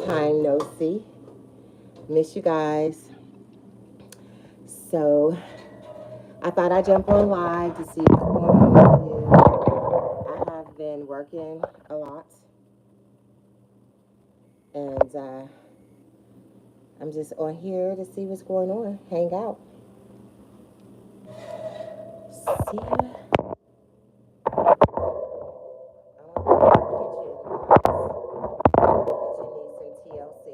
time no see. Miss you guys. So I thought I'd jump on live to see what's going on with you. I have been working a lot, and I'm just on here to see what's going on. Hang out. See ya. I'm gonna go to the kitchen, guys. Kitchen needs some TLC.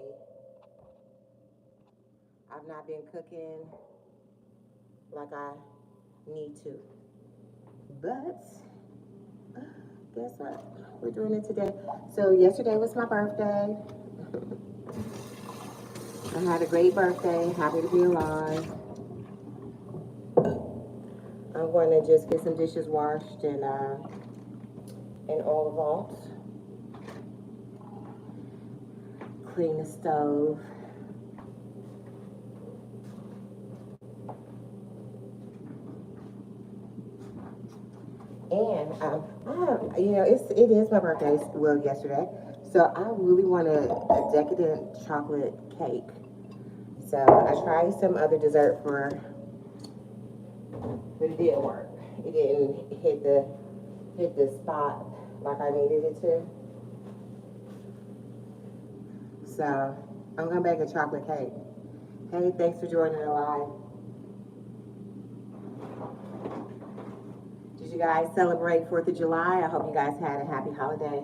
I've not been cooking like I need to. But guess what? We're doing it today. So yesterday was my birthday. I had a great birthday. Happy to be alive. I'm going to just get some dishes washed and all the vaults. Clean the stove. And it is my birthday. Well, yesterday, so I really want a decadent chocolate cake. So I tried some other dessert but it didn't work. It didn't hit the spot like I needed it to. So I'm gonna bake a chocolate cake. Hey, thanks for joining the live. Did you guys celebrate 4th of July? I hope you guys had a happy holiday.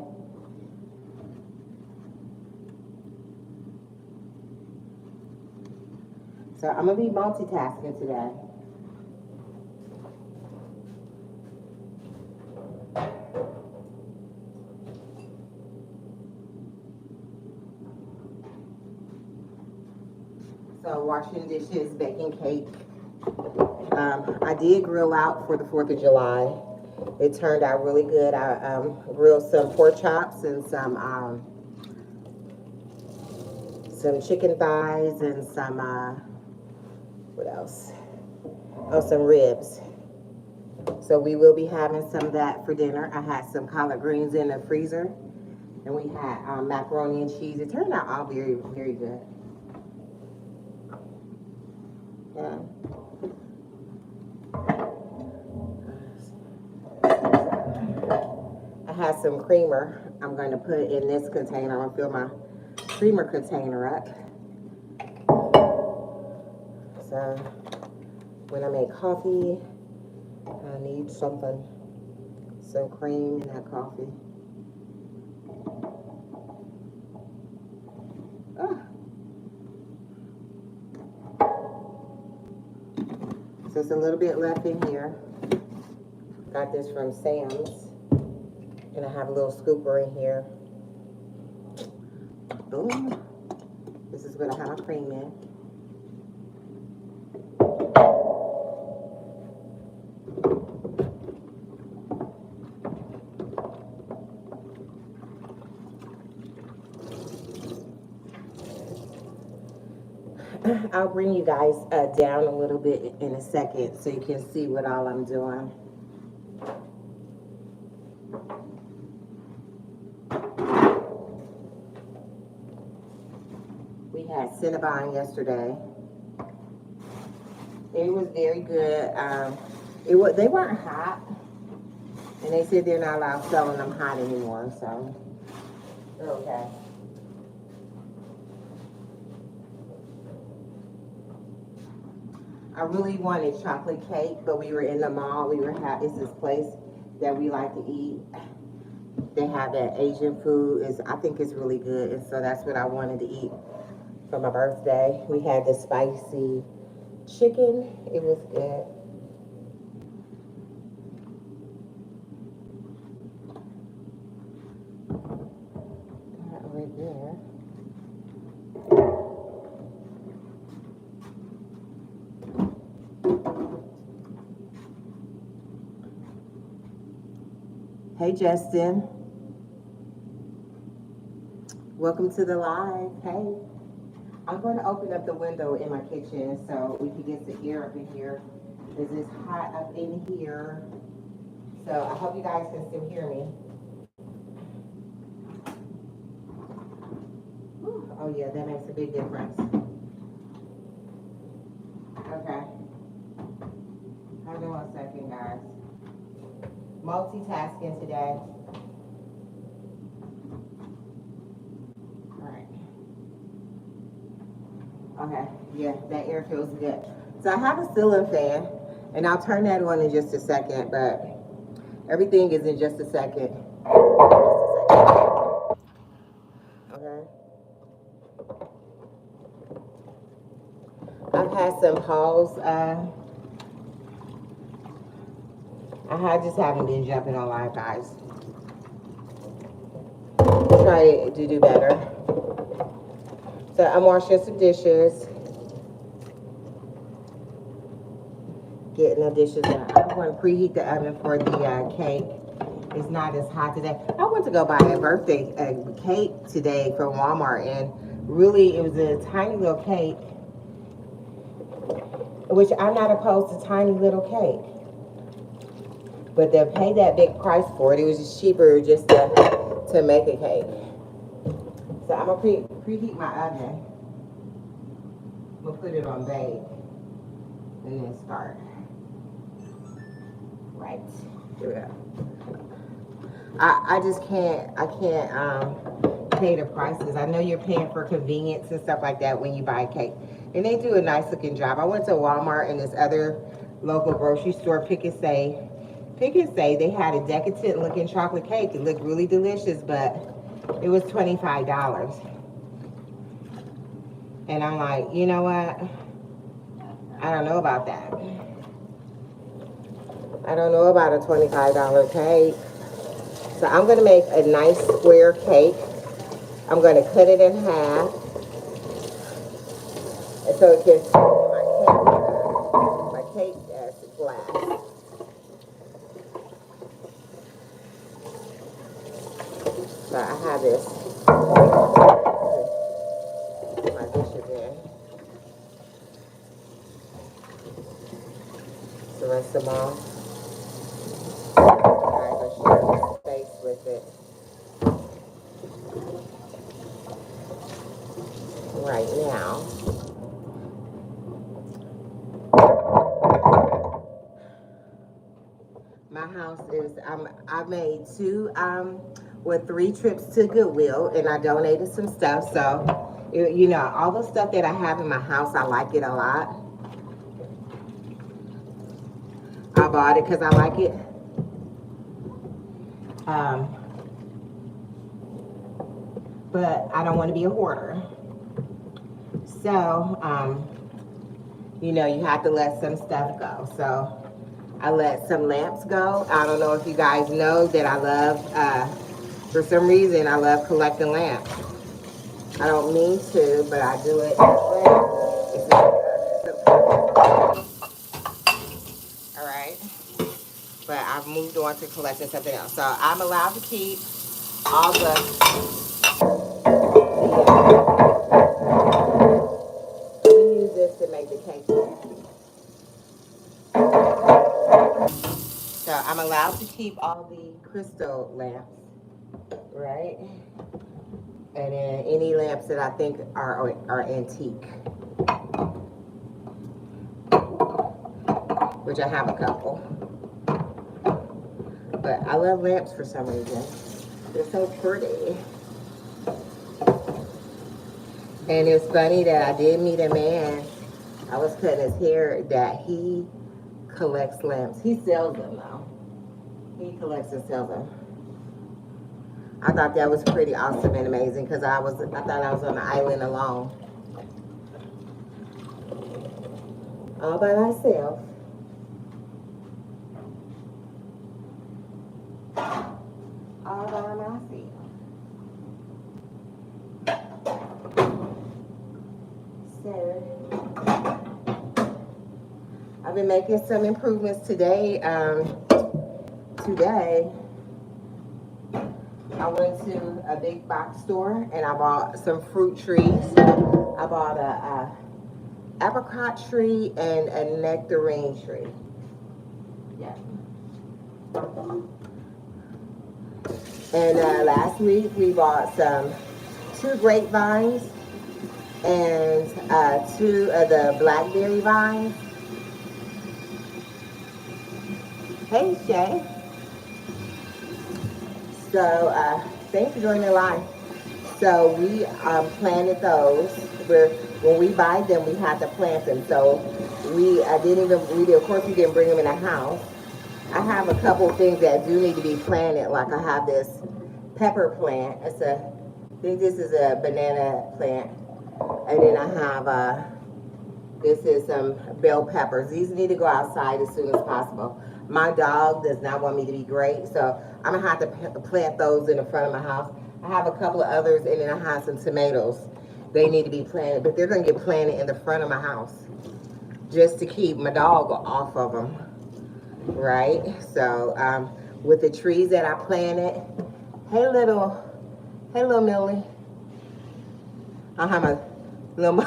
So I'm gonna be multitasking today. So washing dishes, baking cake. I did grill out for the 4th of July. It turned out really good. I grilled some pork chops and some chicken thighs and some what else? Oh, some ribs. So we will be having some of that for dinner. I had some collard greens in the freezer, and we had macaroni and cheese. It turned out all very, very good. Yeah. I had some creamer I'm going to put in this container. I'm going to fill my creamer container up. So when I make coffee, I need some cream in that coffee. Ah. So there's a little bit left in here. Got this from Sam's. And I have a little scooper in here. Boom. This is what I have my cream in. I'll bring you guys down a little bit in a second so you can see what all I'm doing. We had Cinnabon yesterday. It was very good. They weren't hot, and they said they're not allowed selling them hot anymore, so they're okay. I really wanted chocolate cake, but we were in the mall. It's this place that we like to eat. They have that Asian food. I think it's really good, and so that's what I wanted to eat for my birthday. We had the spicy chicken. It was good. That right there. Hey, Justin. Welcome to the live. Hey. I'm going to open up the window in my kitchen so we can get some air up in here. Because it's hot up in here. So I hope you guys can still hear me. Oh Oh yeah, that makes a big difference. Okay. Hold on 1 second, guys. Multitasking today. All right. Okay. Yeah, that air feels good. So I have a ceiling fan, and I'll turn that on in just a second, but everything is in just a second. Okay. I've had some hauls. Just haven't been jumping on live, guys. Try to do better. So I'm washing some dishes, getting the dishes out. I'm going to preheat the oven for the cake. It's not as hot today. I went to go buy a birthday cake today from Walmart, and really it was a tiny little cake, which I'm not opposed to tiny little cake. But to pay that big price for it, it was just cheaper just to make a cake. So I'm going to preheat my oven. I'm going to put it on bake and then start. Right. Here we go. I just can't pay the prices. I know you're paying for convenience and stuff like that when you buy a cake. And they do a nice looking job. I went to Walmart and this other local grocery store, Pick and Say, they had a decadent looking chocolate cake. It looked really delicious, but it was $25. And I'm like, you know what? I don't know about that. I don't know about a $25 cake. So I'm going to make a nice square cake. I'm going to cut it in half. And so it can fit in my cake as glass. So I have this. My dishes in. So rinse them off. Alright, let's share the space with it. Right now. My house is, I made 3 trips to Goodwill, and I donated some stuff. So, you know, all the stuff that I have in my house, I like it a lot. I bought it because I like it. But I don't want to be a hoarder. So, you know, you have to let some stuff go. So I let some lamps go. I don't know if you guys know that I love, for some reason, I love collecting lamps. I don't mean to, but I do it. All right. But I've moved on to collecting something else. So I'm allowed to keep all we use this to make the cake. So I'm allowed to keep all the crystal lamps, right? And then any lamps that I think are antique, which I have a couple. But I love lamps for some reason. They're so pretty. And it's funny that I did meet a man. I was cutting his hair that he collects lamps. He sells them though. He collects and sells them. I thought that was pretty awesome and amazing because I thought I was on an island alone. All by myself. All by myself. So I've been making some improvements today. Today I went to a big box store and I bought some fruit trees. I bought a apricot tree and a nectarine tree. Yeah. And last week we bought 2 grapevines and 2 of the blackberry vines. Hey, Shay. So, thanks for joining the line. So we planted those. When we buy them, we have to plant them. So we didn't even, of course, we didn't bring them in the house. I have a couple of things that do need to be planted. Like I have this pepper plant. I think this is a banana plant. And then I have, this is some bell peppers. These need to go outside as soon as possible. My dog does not want me to be great, so I'm gonna have to plant those in the front of my house. I have a couple of others, and then I have some tomatoes. They need to be planted, but they're gonna get planted in the front of my house just to keep my dog off of them, right? So with the trees that I planted, hey little Millie, I have a little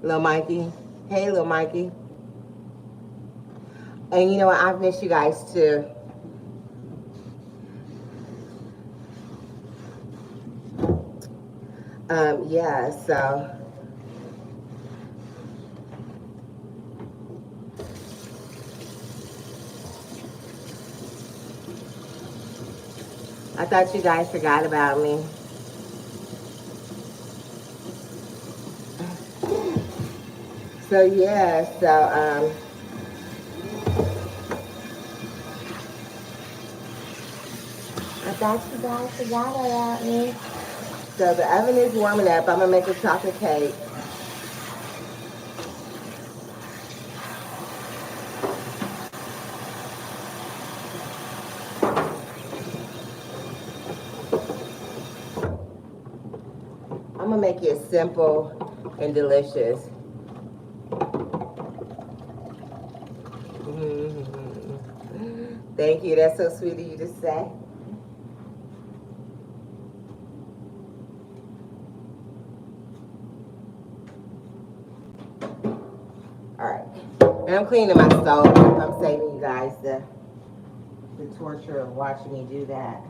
little Mikey. Hey little Mikey. And you know what? I've missed you guys too. Yeah, so I thought you guys forgot about me. So yeah, so I thought you guys forgot about me. So the oven is warming up. I'm gonna make a chocolate cake. I'm gonna make it simple and delicious. Thank you. That's so sweet of you to say. All right. And I'm cleaning my stove. I'm saving you guys the torture of watching me do that.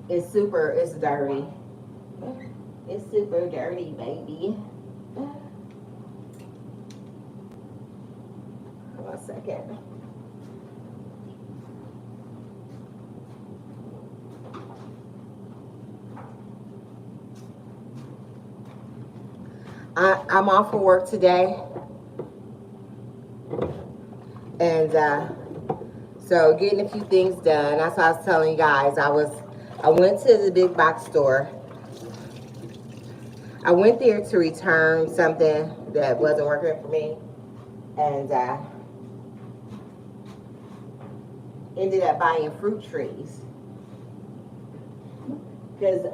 It's dirty. It's super dirty, baby. 1 second. I'm off for work today. And so getting a few things done. That's what I was telling you guys. I went to the big box store. I went there to return something that wasn't working for me. And ended up buying fruit trees. Because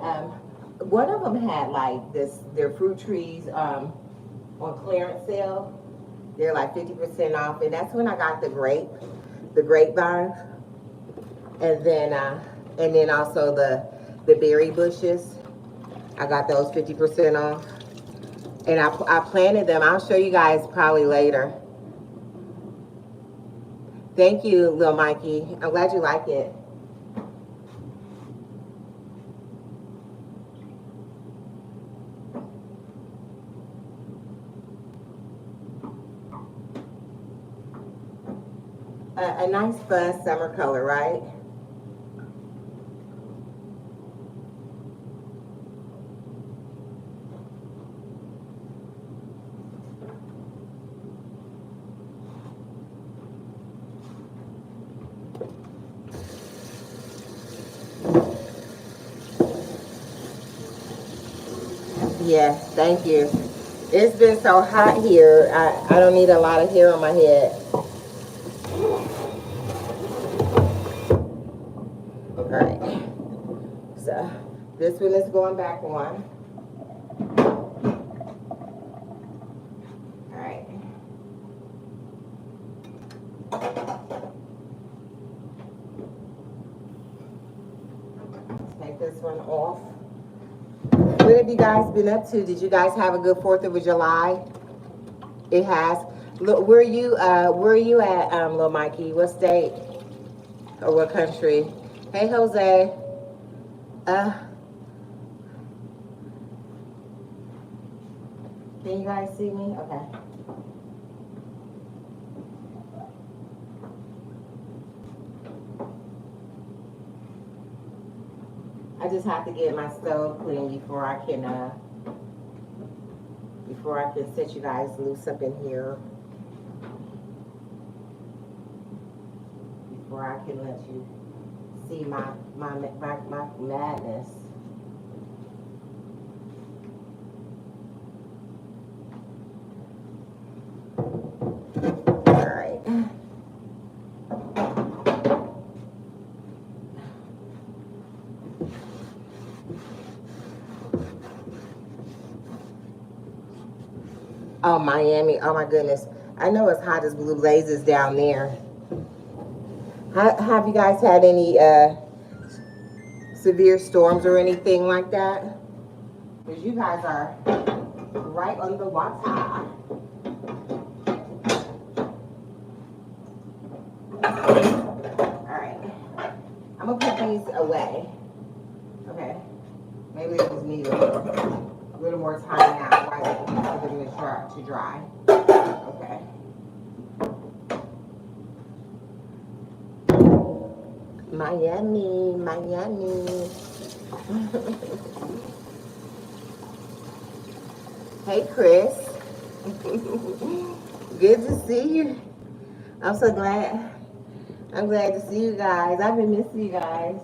one of them had like their fruit trees on clearance sale. They're like 50% off, and that's when I got the grapevine, and then also the berry bushes. I got those 50% off, and I planted them. I'll show you guys probably later. Thank you, little Mikey. I'm glad you like it. A nice fun summer color, right? Yeah, thank you. It's been so hot here. I don't need a lot of hair on my head. All right. So this one is going back on. All right. Take this one off. What have you guys been up to? Did you guys have a good 4th of July? It has. Look, where are you at, little Mikey? What state or what country? Hey, Jose. Uh, can you guys see me? Okay. I just have to get my stove clean before I can set you guys loose up in here. Before I can let you see my madness. All right. Oh, Miami. Oh, my goodness. I know it's hot as blue blazes down there. Have you guys had any severe storms or anything like that? Because you guys are right on the water. All right. I'm going to put these away. Okay. Maybe it just needs a little more time now while for them to dry. Okay. Miami, Miami. Hey, Chris. Good to see you. I'm so glad. I'm glad to see you guys. I've been missing you guys.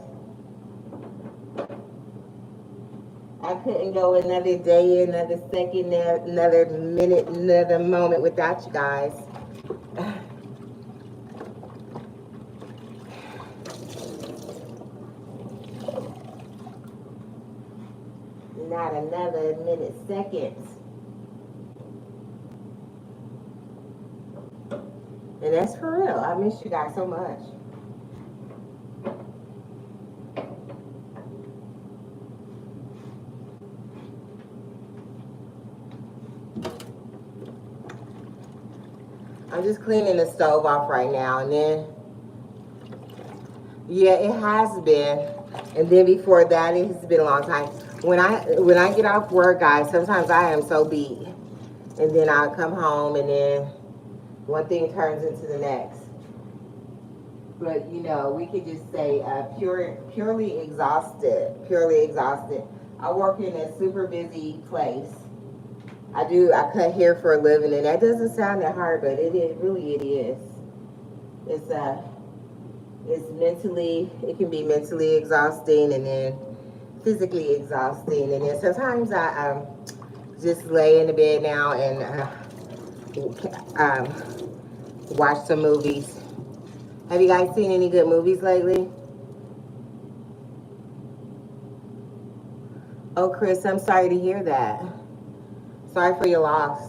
I couldn't go another day, another second, another minute, another moment without you guys. Not another minute, seconds. And that's for real. I miss you guys so much. I'm just cleaning the stove off right now, and then, yeah, it has been. And then before that, it has been a long time. When I get off work, guys, sometimes I am so beat. And then I'll come home, and then one thing turns into the next. But, you know, we could just say purely exhausted. Purely exhausted. I work in a super busy place. I cut hair for a living, and that doesn't sound that hard, but it is. It can be mentally exhausting, and then physically exhausting, and then sometimes I just lay in the bed now and watch some movies. Have you guys seen any good movies lately? Oh, Chris, I'm sorry to hear that. Sorry for your loss.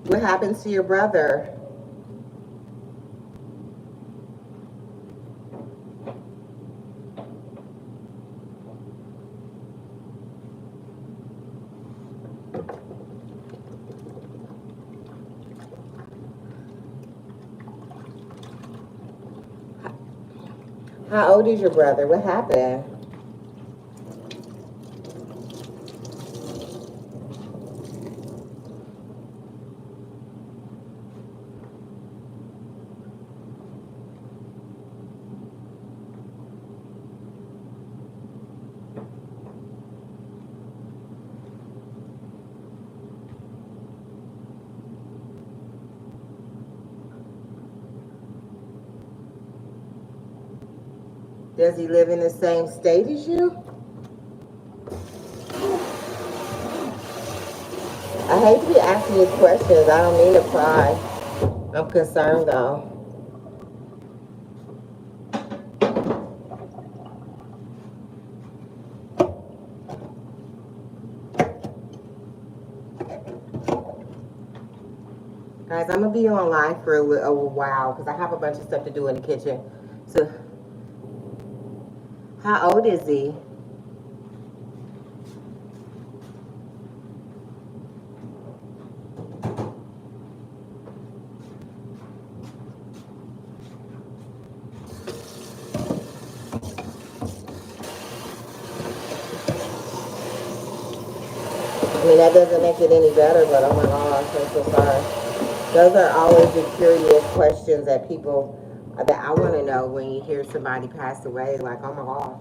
What happened to your brother? How old is your brother? What happened? Does he live in the same state as you? I hate to be asking these questions. I don't mean to pry. I'm concerned though. Guys, I'm going to be online for a while because I have a bunch of stuff to do in the kitchen. So, how old is he? mean, that doesn't make it any better, but oh my gosh, I'm so sorry. Those are always the curious questions that people, that I want to know when you hear somebody pass away. Like, oh my gosh.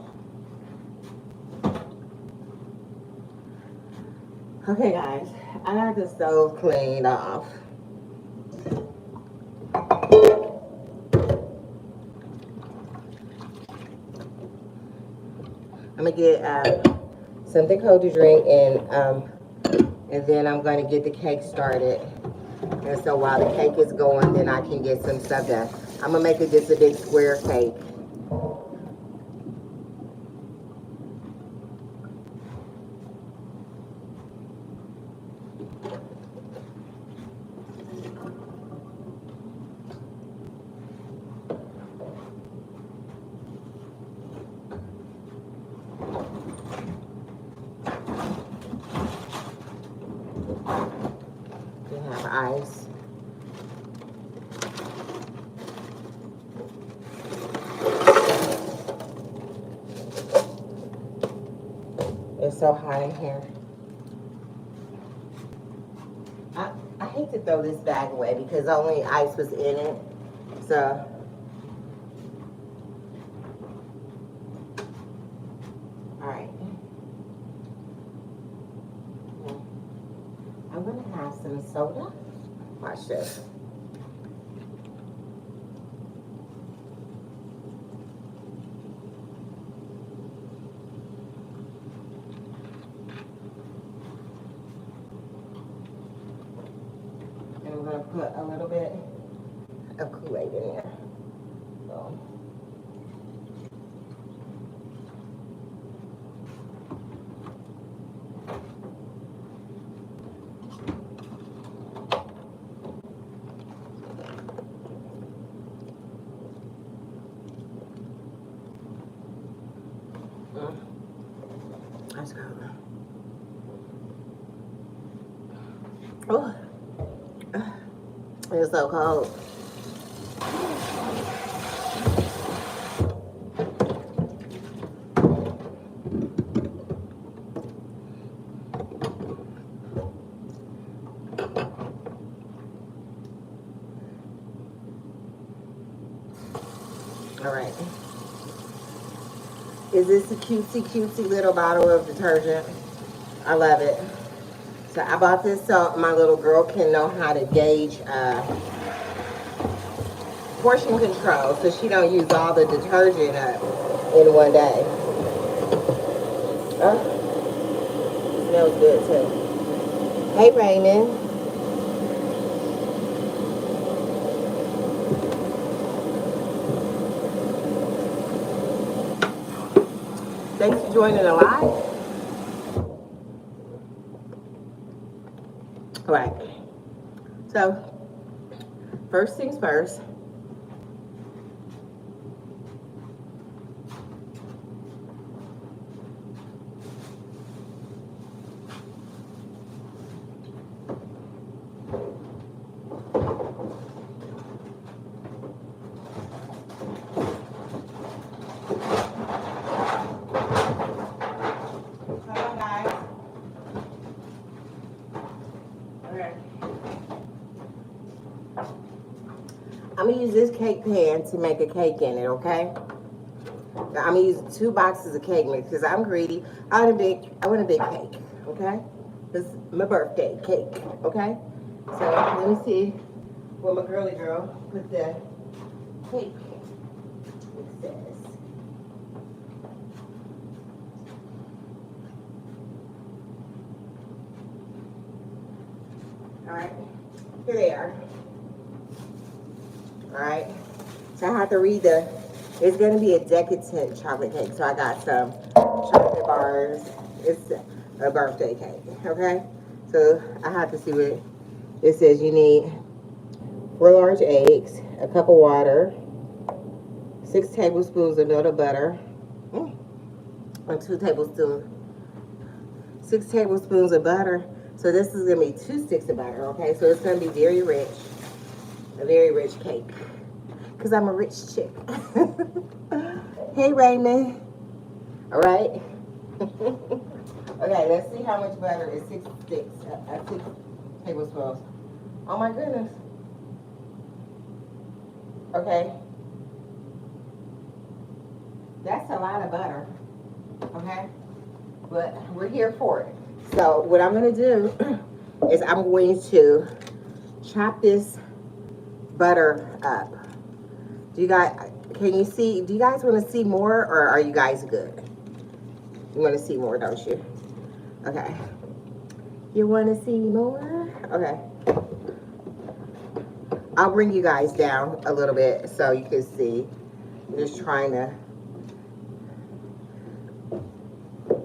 Okay, guys, I got the stove cleaned off. I'm gonna get something cold to drink, and then I'm gonna get the cake started. And so while the cake is going, then I can get some stuff done. I'm gonna make just a big square cake. We have ice. It's so hot in here. I hate to throw this bag away because only ice was in it. So alright. I'm gonna have some soda. Watch this. And I'm gonna put a little bit of Kool-Aid in there. So. Let's go. Oh, it's so cold. All right. Is this a cutesy little bottle of detergent? I love it. So I bought this so my little girl can know how to gauge portion control so she don't use all the detergent up in one day. Oh, smells good too. Hey, Raymond. Thanks for joining the live. All right. So, first things first. I'm gonna use this cake pan to make a cake in it, okay? Now, I'm gonna use 2 boxes of cake mix because I'm greedy. I want a big cake, okay? This is my birthday cake, okay? So let me see where my girly girl put the cake mixes. All right, here they are. All right, so I have to read it's gonna be a decadent chocolate cake. So I got some chocolate bars. It's a birthday cake, okay? So I have to see what it says. You need 4 large eggs, a cup of water, 6 tablespoons of melted butter, and 6 tablespoons of butter. So this is gonna be 2 sticks of butter, okay? So it's gonna be very rich, a very rich cake. Because I'm a rich chick. Hey, Raymond. All right. Okay, let's see how much butter is 6 tablespoons. Oh my goodness. Okay. That's a lot of butter. Okay. But we're here for it. So what I'm going to do is I'm going to chop this butter up. Do you guys, can you see, do you guys want to see more, or are you guys good? You want to see more, don't you? Okay. You want to see more? Okay. I'll bring you guys down a little bit so you can see. I'm just trying to,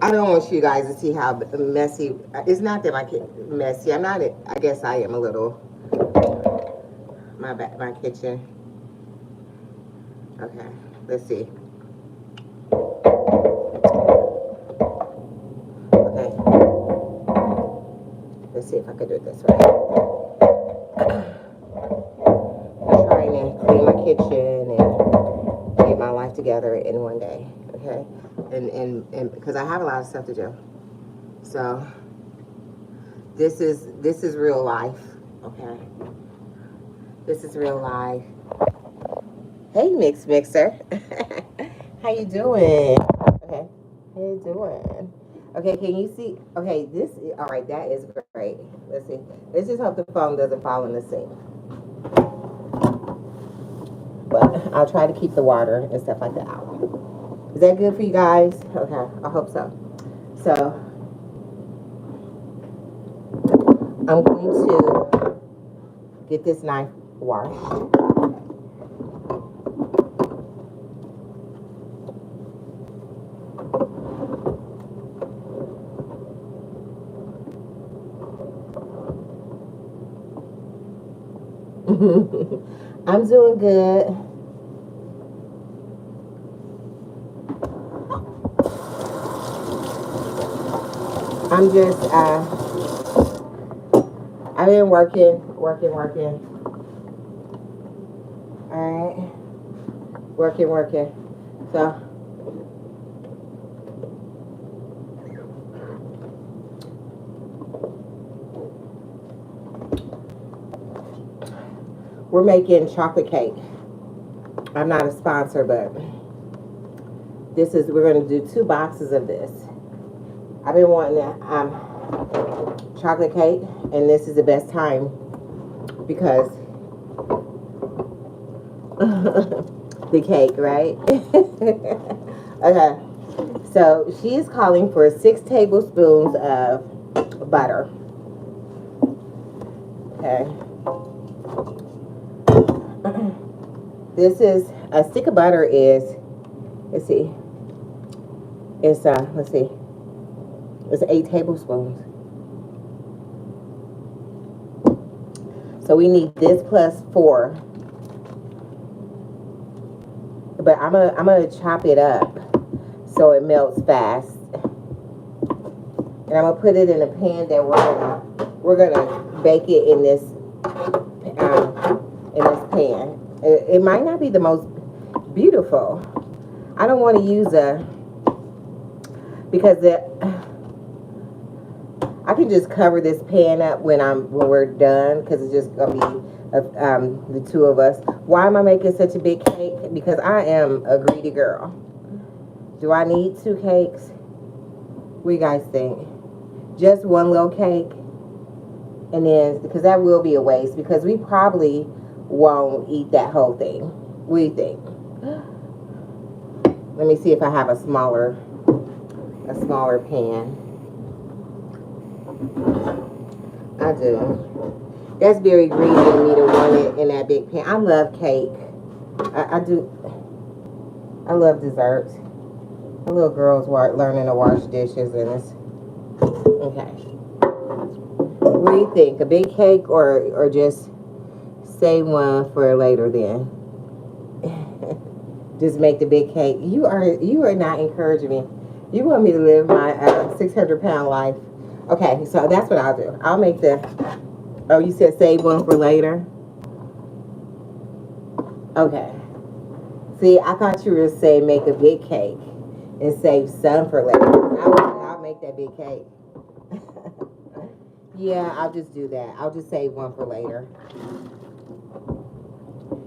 I don't want you guys to see how messy, it's not that my kid messy, I'm not, I guess I am a little, my kitchen. Okay, let's see. Okay. Let's see if I can do it this way. I'm trying to clean my kitchen and get my life together in one day, okay? And because I have a lot of stuff to do. So this is real life, okay? This is real life. Hey, Mixer. How you doing? Okay. How you doing? Okay, can you see? Okay, all right, that is great. Let's see. Let's just hope the phone doesn't fall in the sink. But I'll try to keep the water and stuff like that out. Is that good for you guys? Okay, I hope so. So, I'm going to get this knife washed. I'm doing good. I'm just, I've been working. All right. Working. So, we're making chocolate cake. I'm not a sponsor, but we're going to do 2 boxes of this. I've been wanting chocolate cake, and this is the best time because the cake, right? Okay. So she's calling for 6 tablespoons of butter. Okay. This is a stick of butter is, let's see, it's it's 8 tablespoons. So we need this plus 4. But I'm gonna chop it up so it melts fast, and I'm gonna put it in a pan that we're gonna bake it in this pan. It might not be the most beautiful. I don't want to use because I can just cover this pan up when we're done, because it's just gonna be the 2 of us. Why am I making such a big cake? Because I am a greedy girl. Do I need 2 cakes? What do you guys think? Just 1 little cake, and then, because that will be a waste, because we probably won't eat that whole thing. What do you think? Let me see if I have a smaller pan. I do. That's very greedy of me to want it in that big pan. I love cake. I do. I love desserts. The little girl's learning to wash dishes, and it's okay. What do you think? A big cake or just save one for later then? Just make the big cake. You are not encouraging me. You want me to live my 600-pound life. Okay, so that's what I'll do. I'll make oh, you said save one for later? Okay. See, I thought you were saying make a big cake and save some for later. I'll make that big cake. Yeah, I'll just do that. I'll just save one for later.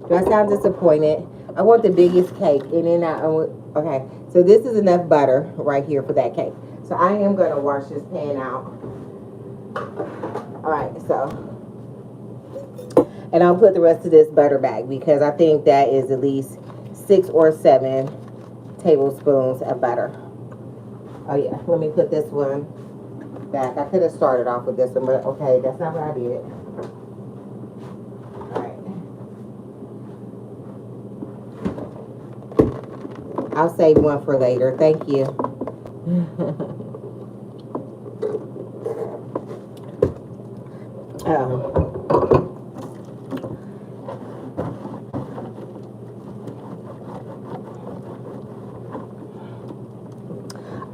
Do I sound disappointed? I want the biggest cake, and then okay. So this is enough butter right here for that cake. So I am gonna wash this pan out. All right, so, and I'll put the rest of this butter back because I think that is at least 6 or 7 tablespoons of butter. Oh yeah, let me put this one back. I could have started off with this one, but okay, that's not what I did. All right. I'll save one for later. Thank you.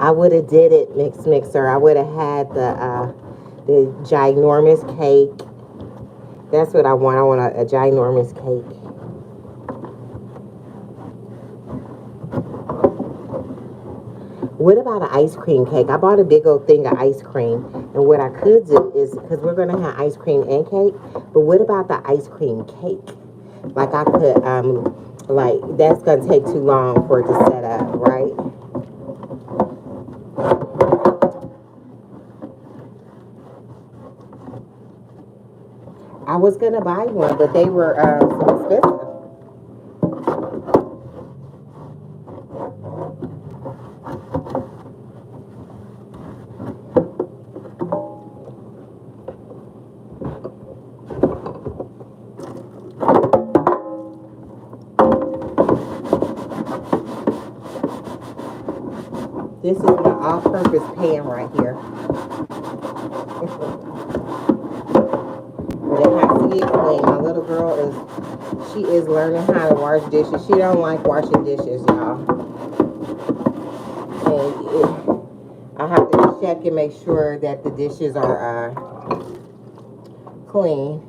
I would have did it mixer. I would have had the ginormous cake. That's what I want. I want a ginormous cake. What about an ice cream cake? I bought a big old thing of ice cream. And what I could do is, because we're going to have ice cream and cake, but what about the ice cream cake? Like I could, like, that's going to take too long for it to set up, right? I was going to buy one, but they were so expensive. This is my all-purpose pan right here. But it has to get clean. My little girl she is learning how to wash dishes. She don't like washing dishes, y'all. And I have to check and make sure that the dishes are clean.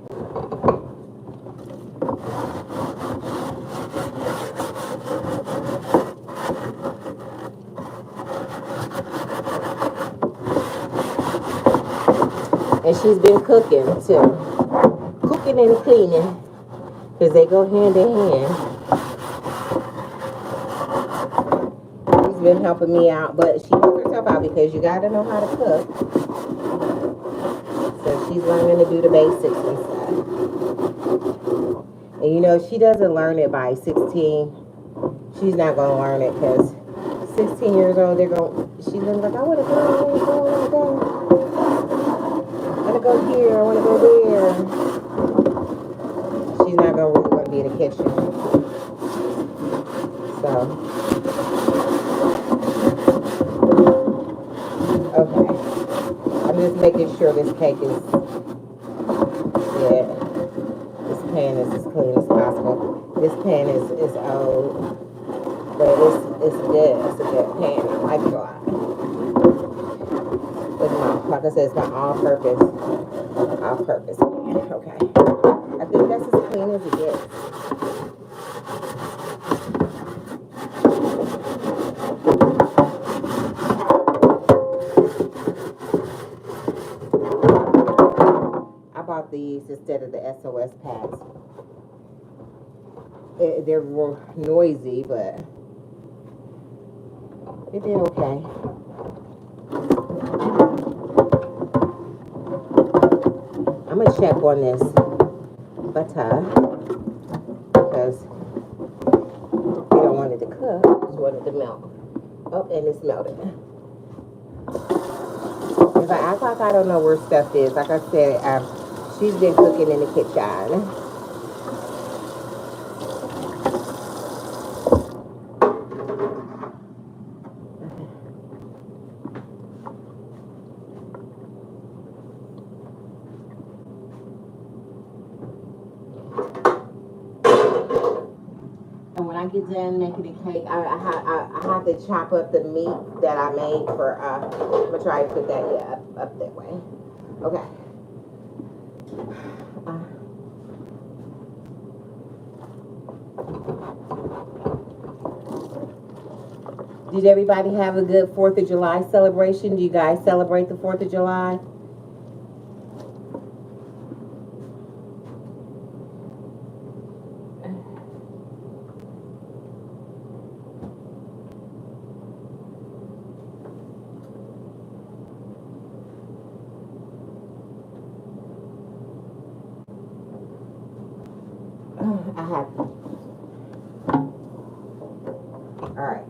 And she's been cooking too. Cooking and cleaning. Because they go hand in hand. She's been helping me out. But she helped herself out because you got to know how to cook. So she's learning to do the basics and stuff. And you know, she doesn't learn it by 16. She's not going to learn it because 16 years old, she's going to be like, I want to go, I want to go, I want to go. I want to go here, I want to go there. She's not going to really want to be in the kitchen. So, okay. I'm just making sure this cake is, this pan is as clean as possible. This pan is old, but it's good. It's a good pan. I like it a lot. Like I said, it's my all-purpose pan. Okay. I think that's as clean as it gets. I bought these instead of the SOS pads. They're more noisy, but it did okay. I'm going to check on this butter because we don't want it to cook. We just want it to melt. Oh, and it's melted. If I act like I don't know where stuff is, like I said, she's been cooking in the kitchen. Get done making the cake, I have to chop up the meat that I made for, I'm going to try to put that, up that way. Okay. Did everybody have a good 4th of July celebration? Do you guys celebrate the 4th of July? I have. All right.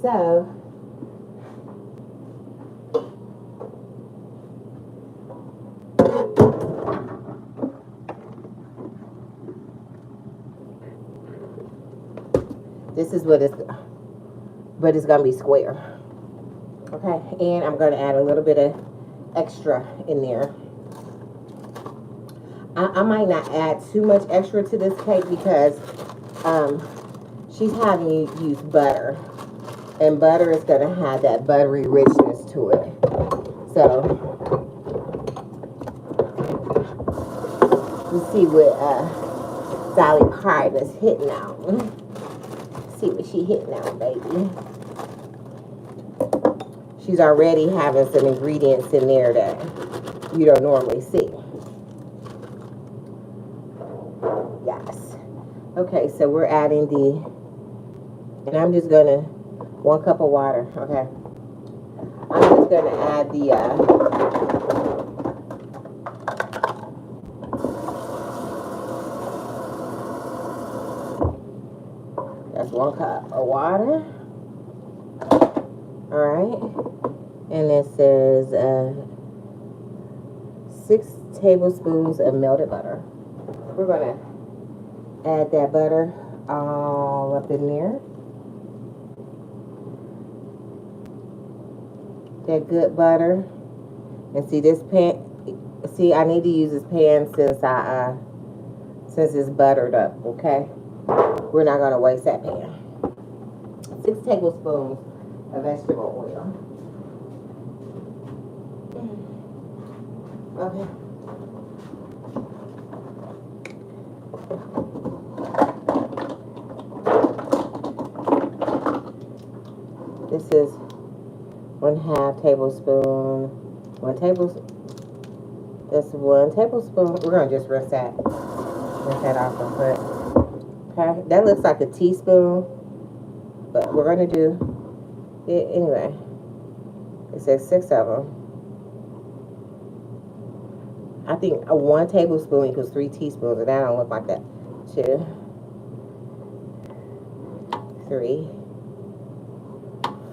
So, this is what it's, but it's gonna be square. Okay, and I'm gonna add a little bit of extra in there. I might not add too much extra to this cake because she's having you use butter. And butter is going to have that buttery richness to it. So, let's see what Dolly Parton is hitting out. See what she hitting out, baby. She's already having some ingredients in there that you don't normally see. Yes. Okay, so we're adding and I'm just going to, 1 cup of water, okay? I'm just going to add that's 1 cup of water. All right. And this is 6 tablespoons of melted butter. We're going to add that butter all up in there. That good butter. And see this pan, see I need to use this pan since it's buttered up, okay? We're not gonna waste that pan. 6 tablespoons of vegetable oil. Okay. This is 1/2 tablespoon. 1 tablespoon. That's 1 tablespoon. We're gonna just rinse that off real quick. Okay, that looks like a teaspoon, but we're gonna do it anyway. It says 6 of them. I think 1 tablespoon equals 3 teaspoons, and that don't look like that. 2, 3,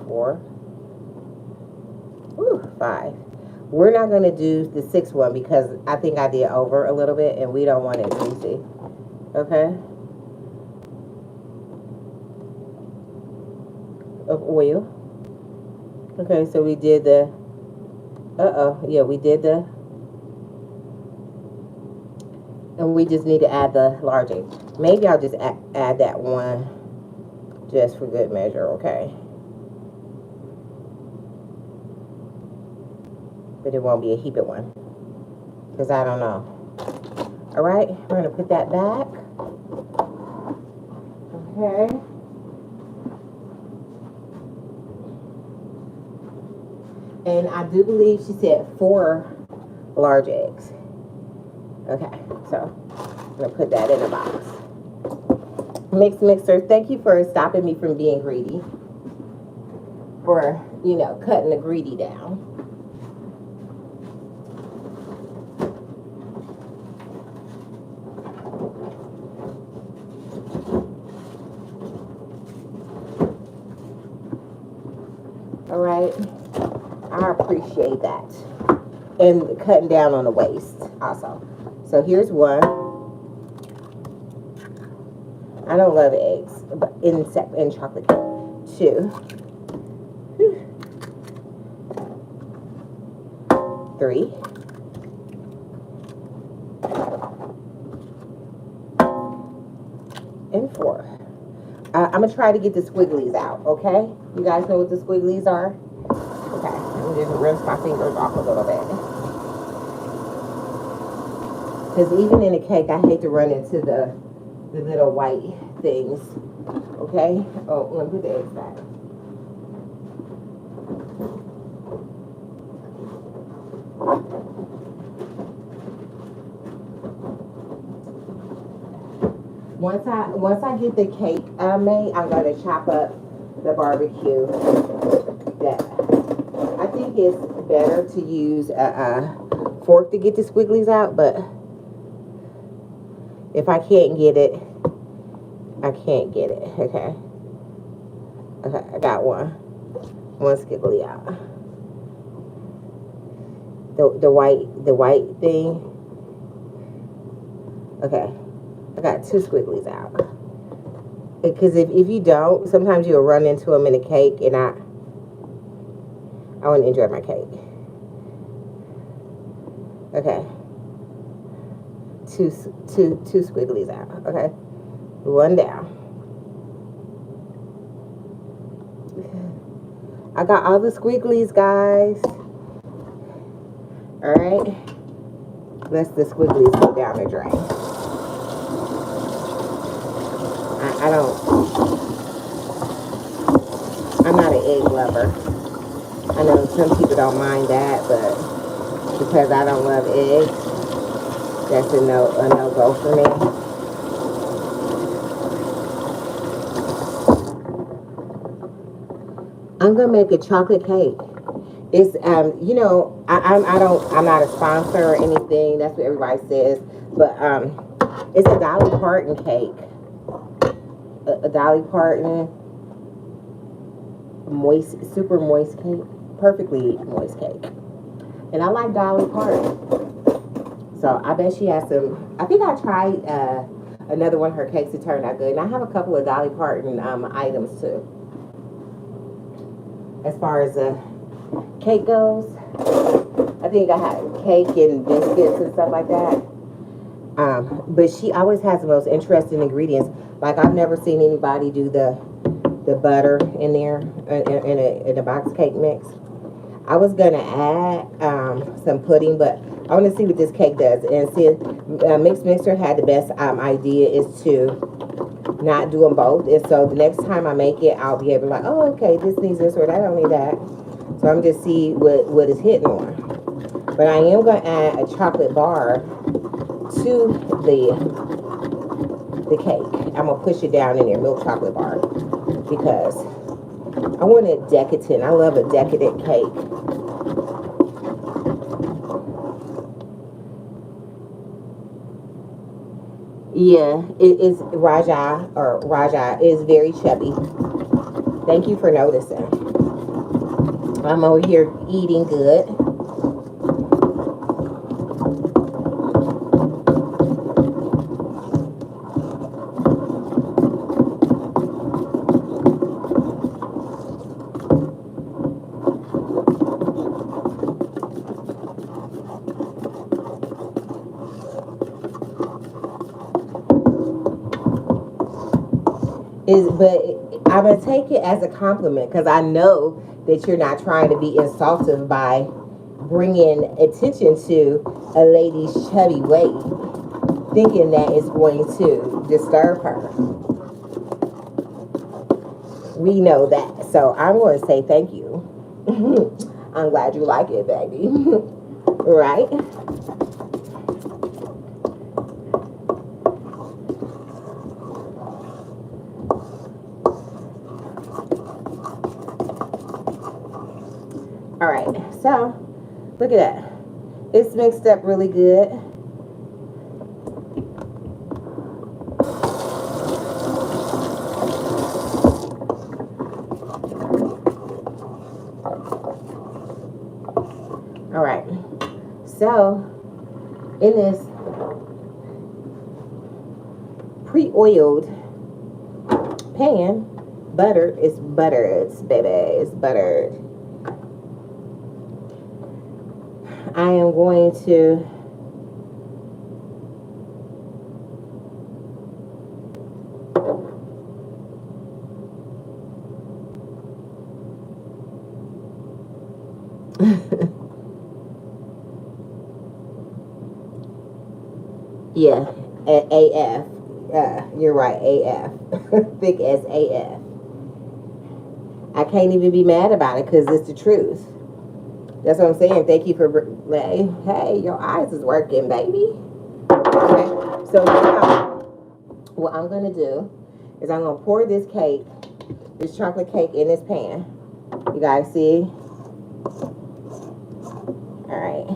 4. 5. We're not going to do the 6th one because I think I did over a little bit and we don't want it juicy. Okay? Of oil. Okay, so we did the, yeah, we did the, and we just need to add the large egg. Maybe I'll just add that one just for good measure, okay? But it won't be a heaping one because I don't know. All right, we're gonna put that back. Okay. And I do believe she said 4 large eggs. Okay, so I'm gonna put that in a box. Mixer, thank you for stopping me from being greedy. For, you know, cutting the greedy down. All right, I appreciate that. And cutting down on the waste also. So here's one. I don't love eggs, but in chocolate cake. 2. 3. 4. I'm gonna try to get the squigglies out, okay? You guys know what the squigglies are? Okay, I'm just rinse my fingers off a little bit. Because even in a cake, I hate to run into the little white things. Okay? Oh, let me put the eggs back. Once I get the cake made, I'm gonna chop up the barbecue. That I think it's better to use a fork to get the squigglies out, but if I can't get it, I can't get it. Okay. Okay, I got one squiggly out. The white thing. Okay, I got 2 squigglies out. Because if you don't, sometimes you'll run into them in a cake, and I want to enjoy my cake. Okay, two squigglies out. Okay, one down. I got all the squigglies, guys. All right, let's the squigglies go down the drain. I'm not an egg lover. I know some people don't mind that, but because I don't love eggs, that's a no-go for me. I'm gonna make a chocolate cake. It's you know, I'm not a sponsor or anything. That's what everybody says, but it's a Dolly Parton cake. A Dolly Parton super moist cake, perfectly moist cake. And I like Dolly Parton, so I bet she has some. I think I tried another one of her cakes that turned out good, and I have a couple of Dolly Parton items too. As far as the cake goes, I think I had cake and biscuits and stuff like that. But she always has the most interesting ingredients. Like, I've never seen anybody do the butter in there in a box cake mix. I was gonna add some pudding, but I want to see what this cake does. And see, Mixed Mixer had the best idea is to not do them both. And so the next time I make it, I'll be able to like, oh, okay, this needs this or that don't need that. So I'm just see what is hitting on. But I am gonna add a chocolate bar to the cake. I'm gonna push it down in there, milk chocolate bar, because I want it decadent. I love a decadent cake. Yeah, it is. Raja is very chubby. Thank you for noticing. I'm over here eating good. But I'm going to take it as a compliment, because I know that you're not trying to be insultive by bringing attention to a lady's chubby weight, thinking that it's going to disturb her. We know that. So I'm going to say thank you. I'm glad you like it, baby. Right? All right, so look at that. It's mixed up really good. All right, so in this pre-oiled pan, butter is buttered, baby. It's buttered. I am going to yeah, AF. You're right, AF. Thick as AF. I can't even be mad about it because it's the truth. That's what I'm saying. Thank you for, hey, your eyes is working, baby. Okay, so now what I'm going to do is I'm going to pour this cake, this chocolate cake, in this pan. You guys see? All right.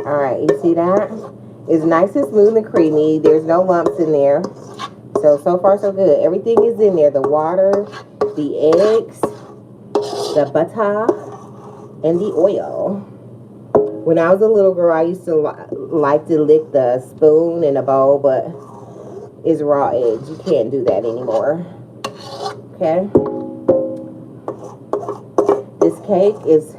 All right, you see that? It's nice and smooth and creamy. There's no lumps in there. So far so good. Everything is in there. The water, the eggs, the butter, and the oil. When I was a little girl, I used to like to lick the spoon in a bowl, but it's raw eggs. You can't do that anymore. Okay? This cake is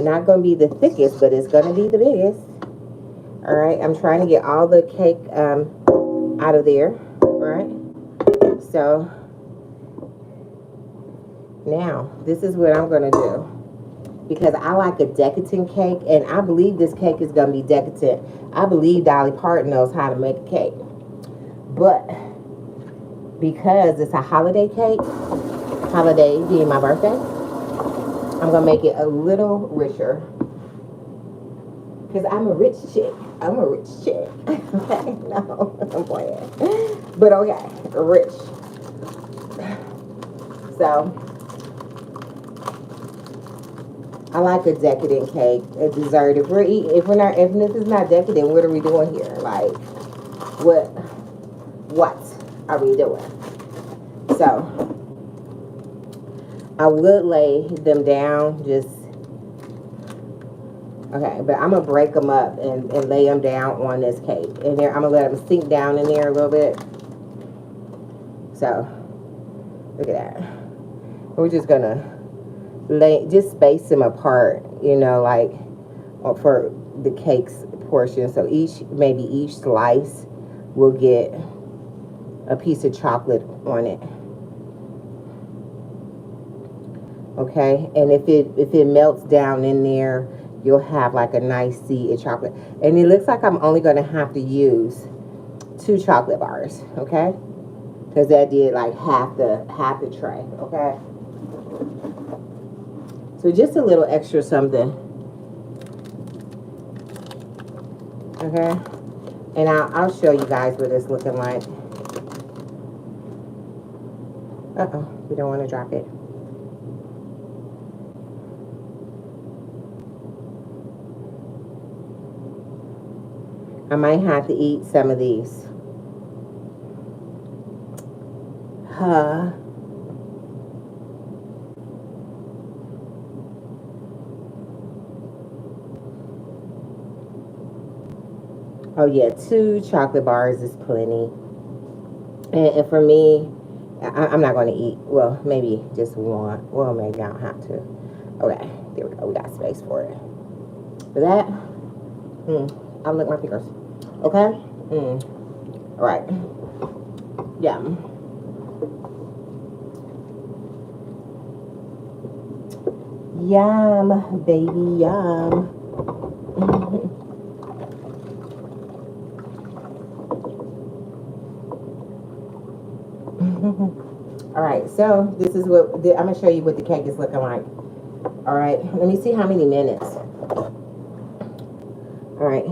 not going to be the thickest, but it's going to be the biggest. All right? I'm trying to get all the cake out of there. All right? So, now, this is what I'm going to do. Because I like a decadent cake, and I believe this cake is going to be decadent. I believe Dolly Parton knows how to make a cake. But because it's a holiday cake, holiday being my birthday, I'm going to make it a little richer. Because I'm a rich chick. I'm a rich chick. Okay? No, I'm playing. But okay, rich. So, I like a decadent cake, a dessert. If this is not decadent, what are we doing here? Like, what are we doing? So, I would lay them down, okay, but I'm gonna break them up and lay them down on this cake. And there, I'm gonna let them sink down in there a little bit. So, look at that. We're just gonna just space them apart, you know, like for the cake's portion. So maybe each slice will get a piece of chocolate on it. Okay, and if it melts down in there, you'll have like a nice sea of chocolate. And it looks like I'm only going to have to use 2 chocolate bars. Okay, because that did like half the tray. Okay. So just a little extra something. Okay. And I'll show you guys what it's looking like. Uh-oh. We don't want to drop it. I might have to eat some of these. Oh yeah, 2 chocolate bars is plenty. And for me, I'm not going to eat. Well, maybe just 1. Well, maybe I don't have to. Okay, there we go. We got space for it. For that, I'll lick my fingers. Okay? All right. Yum. Yum, baby, yum. All right, so this is what I'm gonna show you what the cake is looking like. All right, let me see how many minutes. All right.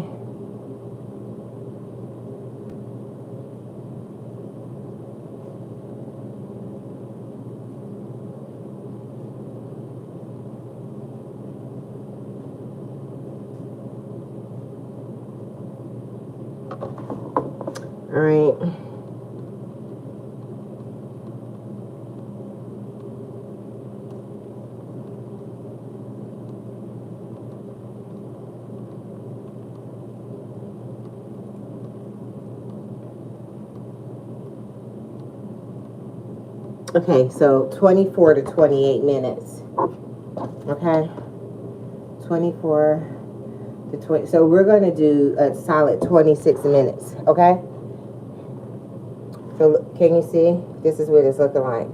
All right. Okay, so 24 to 28 minutes. Okay, 24 to 20. So we're going to do a solid 26 minutes. Okay. So can you see? This is what it's looking like.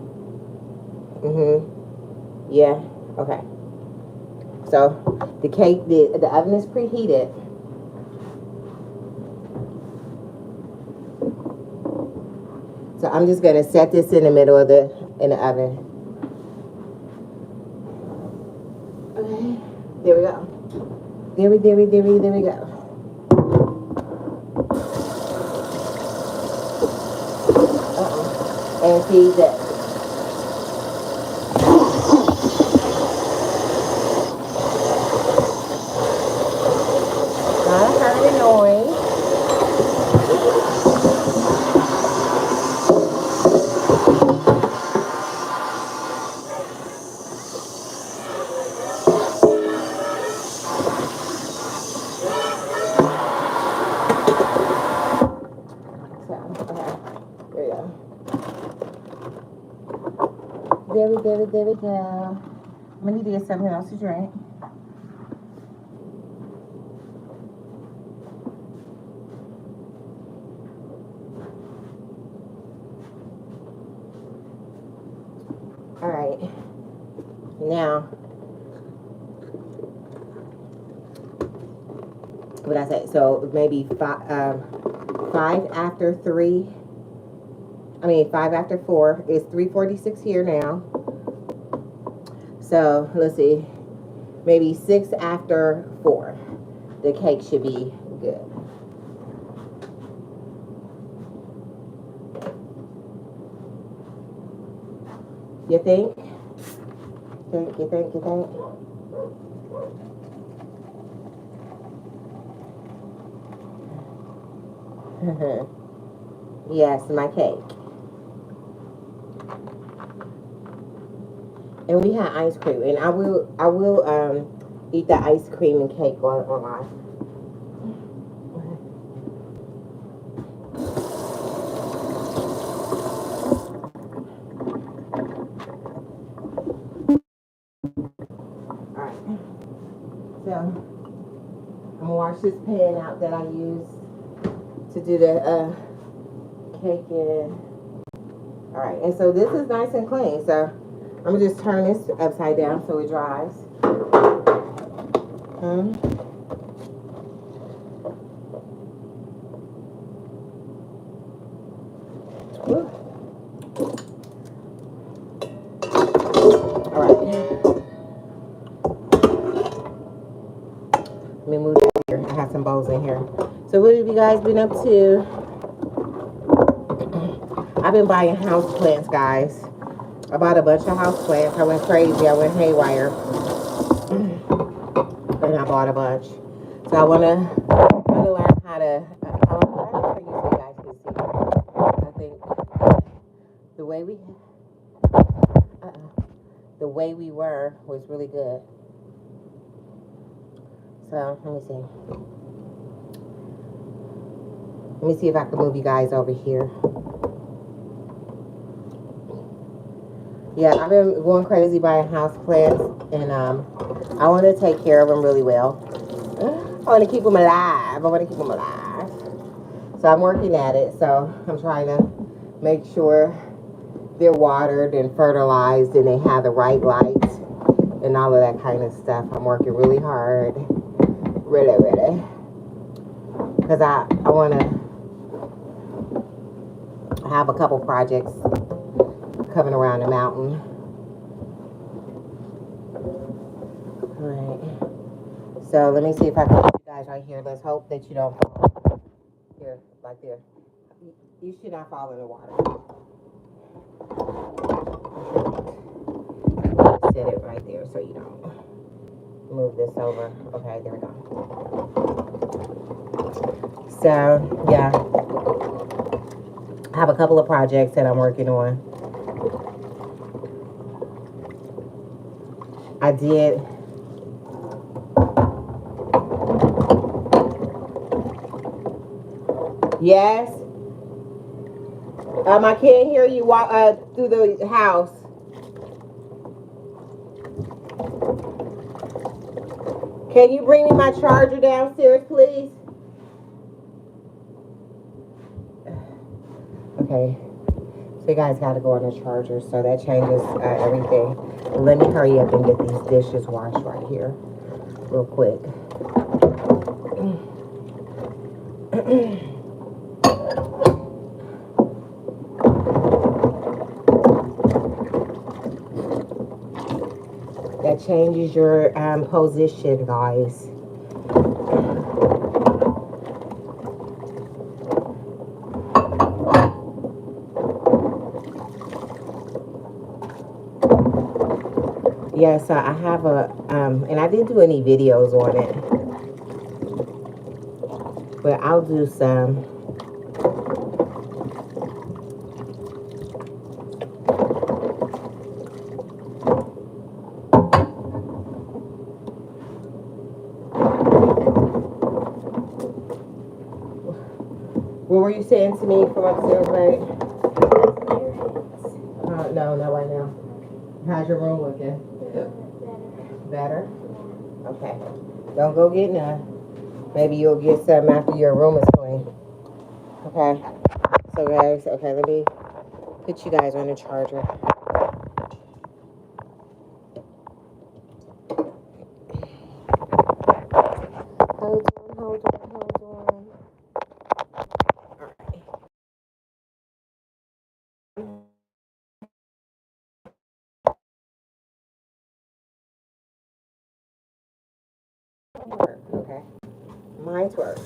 Yeah. Okay. So the cake, the oven is preheated. So I'm just gonna set this in the middle of the oven. Okay, there we go. There we go. And see that. Not heard a noise. There we go. I'm gonna need to get something else to drink. All right. Now, what I say? So maybe 5 after 3. I mean 5 after 4 is 3:46 here now. So let's see, maybe 6 after 4. The cake should be good. You think? You think? Yes, my cake. And we had ice cream, and I will eat the ice cream and cake online. All right. So I'm gonna wash this pan out that I used to do the cake in. All right, and so this is nice and clean. So I'm gonna just turn this upside down so it dries. All right. Let me move that here. I have some bowls in here. So what have you guys been up to? I've been buying house plants, guys. I bought a bunch of house plants. I went crazy. I went haywire. And I bought a bunch. So I want to learn how to... I you guys can see. I think the way we were was really good. So let me see. Let me see if I can move you guys over here. Yeah, I've been going crazy buying house plants, and I want to take care of them really well. I want to keep them alive. So I'm working at it. So I'm trying to make sure they're watered and fertilized, and they have the right light and all of that kind of stuff. I'm working really hard, really, because I want to have a couple projects coming around the mountain. All right. So let me see if I can get you guys right here. Let's hope that you don't fall. Here, like there. You should not fall in the water. Set it right there so you don't move this over. Okay, there we go. So, yeah. I have a couple of projects that I'm working on. I did. Yes. I can't hear you walk through the house. Can you bring me my charger downstairs, please? Okay. So you guys got to go on the charger, so that changes everything. Let me hurry up and get these dishes washed right here real quick. changes your position, guys. Yeah, so I have a, and I didn't do any videos on it, but I'll do some. What were you saying to me from upstairs, right? No, not right now. How's your room looking? Better? Okay. Don't go get none. Maybe you'll get some after your room is clean. Okay. So guys, okay, let me put you guys on the charger. Hold on, hold on, hold on. Alright. Okay. Mine's work.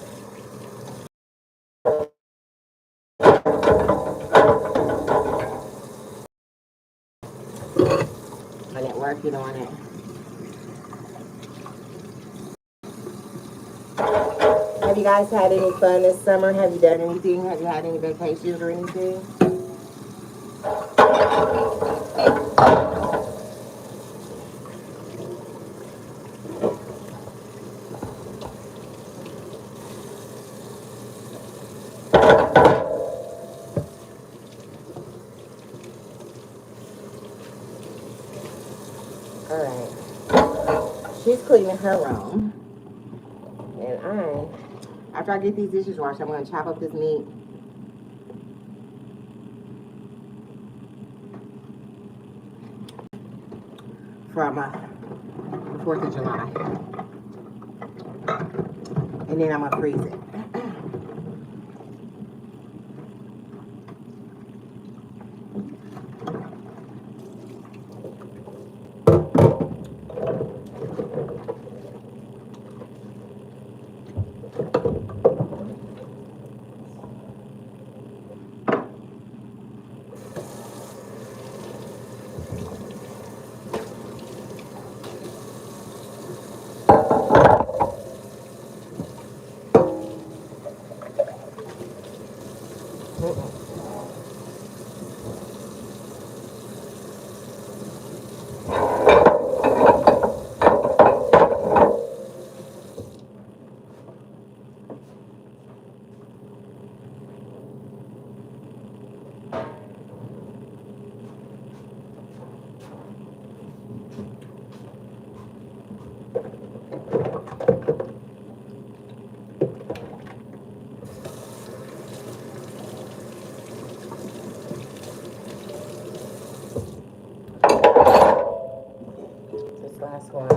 On it working on it. Have you guys had any fun this summer? Have you done anything? Have you had any vacations or anything? Alright. She's cleaning her room. And after I get these dishes washed, I'm going to chop up this meat. From the 4th of July. And then I'm going to freeze it. This last one.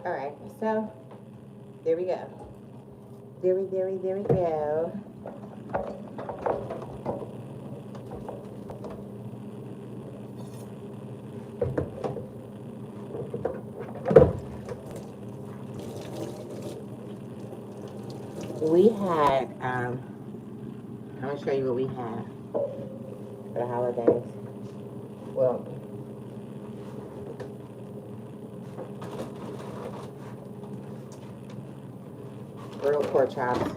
Alright, so there we go. There we go. We had, I'm going to show you what we had for the holidays. Well, grilled pork chops.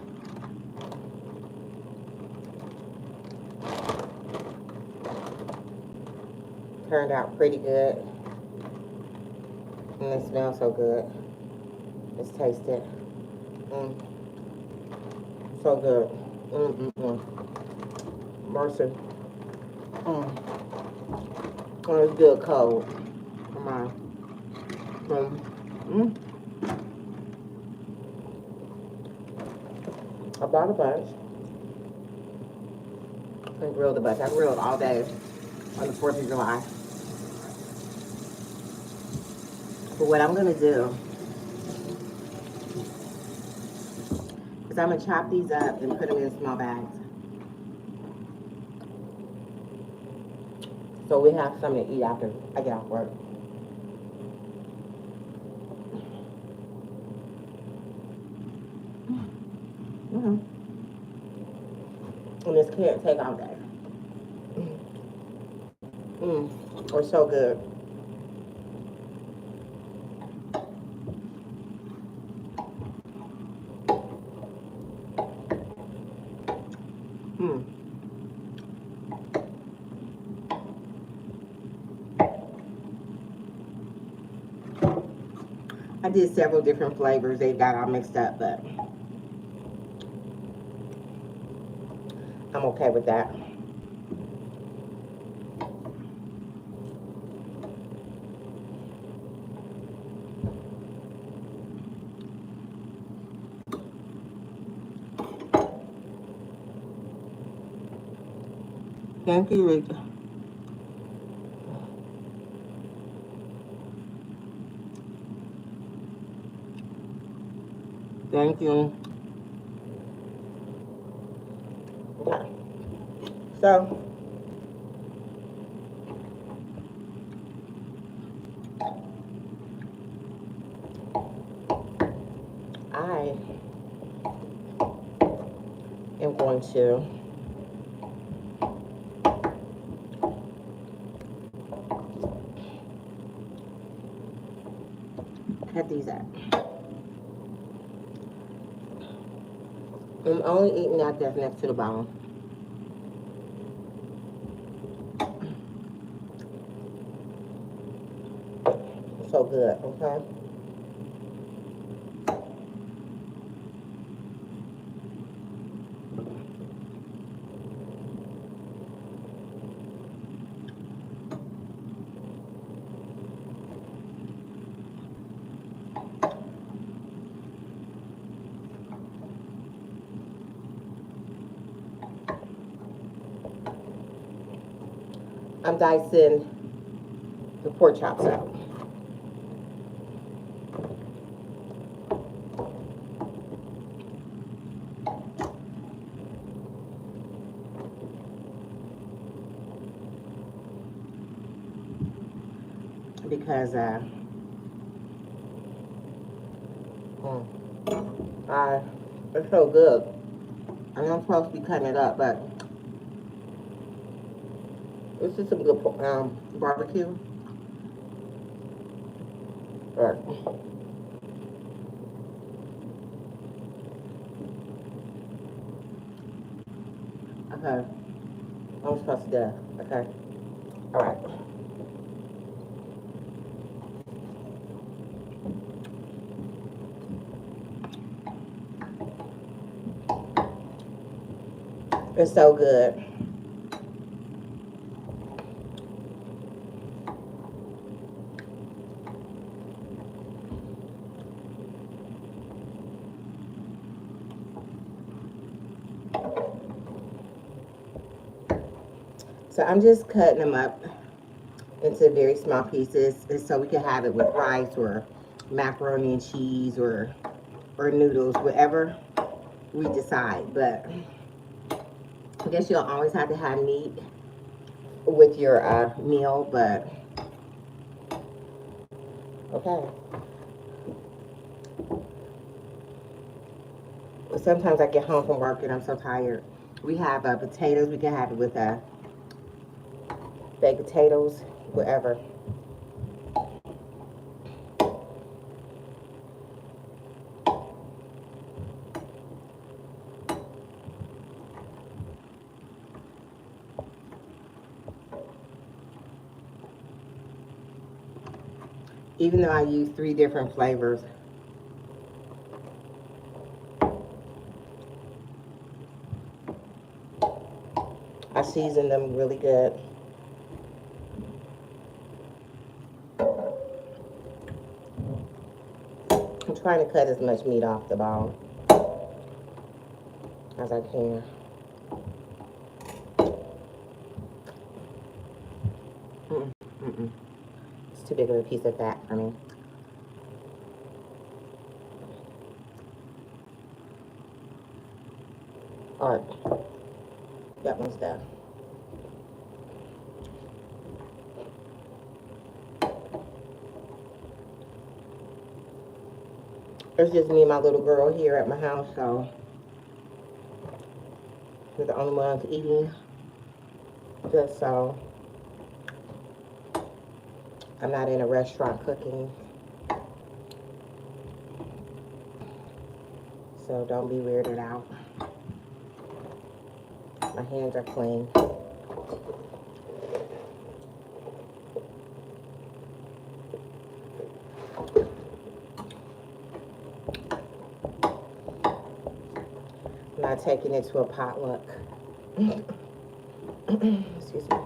Turned out pretty good. And it smells so good. Let's taste it. So good. Mercy. Oh, it's good cold. Come on. A bought a bunch and grilled a bunch. I grilled all day on the 4th of July. But what I'm gonna do is I'm gonna chop these up and put them in small bags. So we have something to eat after I get off work. Mm-hmm. And this can't take all day. It's so good. I did several different flavors. They got all mixed up, but I'm okay with that. Thank you, Rita. Thank you. Okay. So, I am going to cut these up. I'm only eating that that's next to the bone. It's so good, okay? I'm dicing the pork chops out. Because it's so good. I know I'm supposed to be cutting it up, but this is some good barbecue. Right. Okay. I'm supposed to do. Okay. All right. It's so good. So I'm just cutting them up into very small pieces, and so we can have it with rice or macaroni and cheese or noodles, whatever we decide. But I guess you'll always have to have meat with your meal, but okay. Sometimes I get home from work and I'm so tired. We have potatoes. We can have it with baked potatoes, whatever. Even though I use 3 different flavors, I season them really good. I'm trying to cut as much meat off the bone. as I can. It's too big of a piece of fat for me. All right, that one's done. It's just me and my little girl here at my house, so we're the only ones eating. Just so I'm not in a restaurant cooking. So don't be weirded out. My hands are clean. I'm not taking it to a potluck. Excuse me.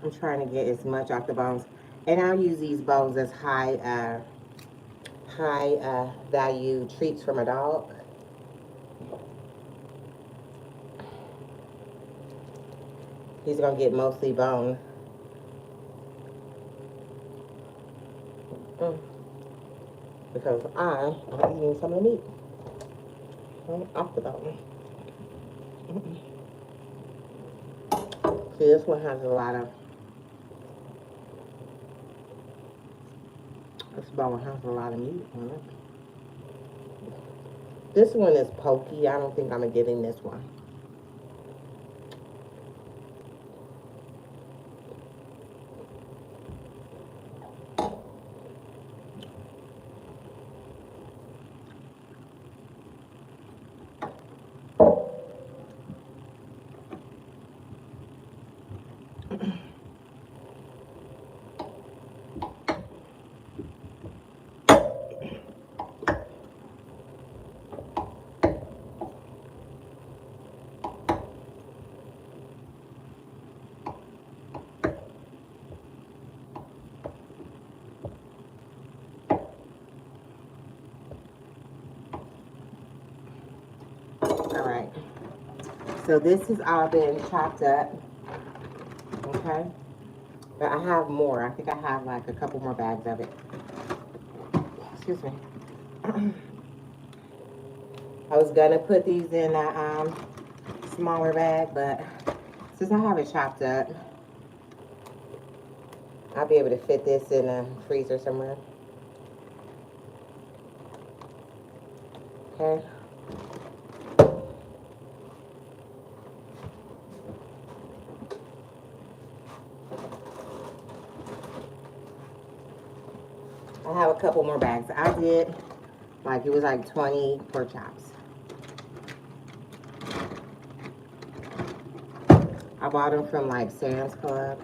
I'm trying to get as much off the bones. And I'll use these bones as high value treats for my dog. He's gonna get mostly bone. Because I am eating some of the meat off the bone. See, this one has a lot of, this bone has a lot of meat on it. This one is pokey. I don't think I'm getting this one. Alright, so this has all been chopped up, okay? But I have more. I think I have like a couple more bags of it. Excuse me. I was gonna put these in a smaller bag, but since I have it chopped up, I'll be able to fit this in a freezer somewhere. Okay. I have a couple more bags. I did, like, it was like 20 pork chops. I bought them from, like, Sam's Club.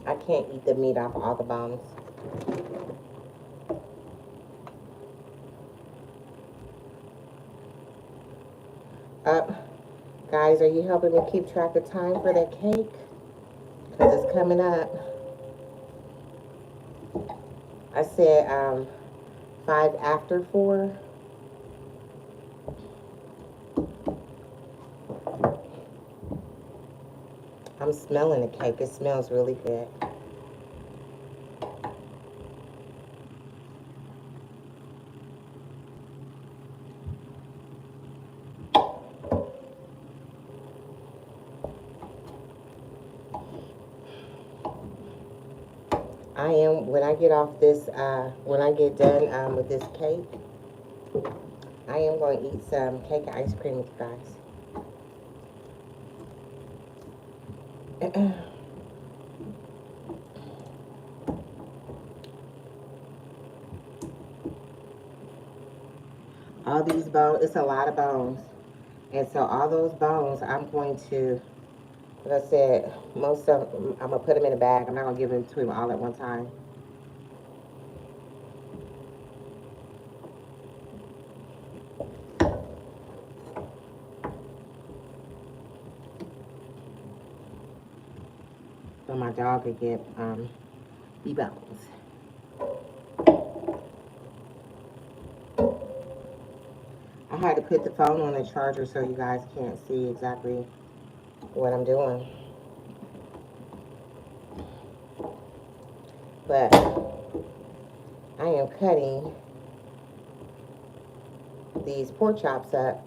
I can't eat the meat off all the bones. Guys, are you helping me keep track of time for that cake? Because it's coming up. I said 5 after 4. I'm smelling the cake. It smells really good. When I get off this, when I get done with this cake, I am going to eat some cake and ice cream with you guys. All these bones, it's a lot of bones. And so all those bones, I'm going to, like I said, most of them, I'm going to put them in a bag. I'm not going to give them to him all at one time. so my dog could get bones. I had to put the phone on the charger so you guys can't see exactly what I'm doing. But I am cutting these pork chops up.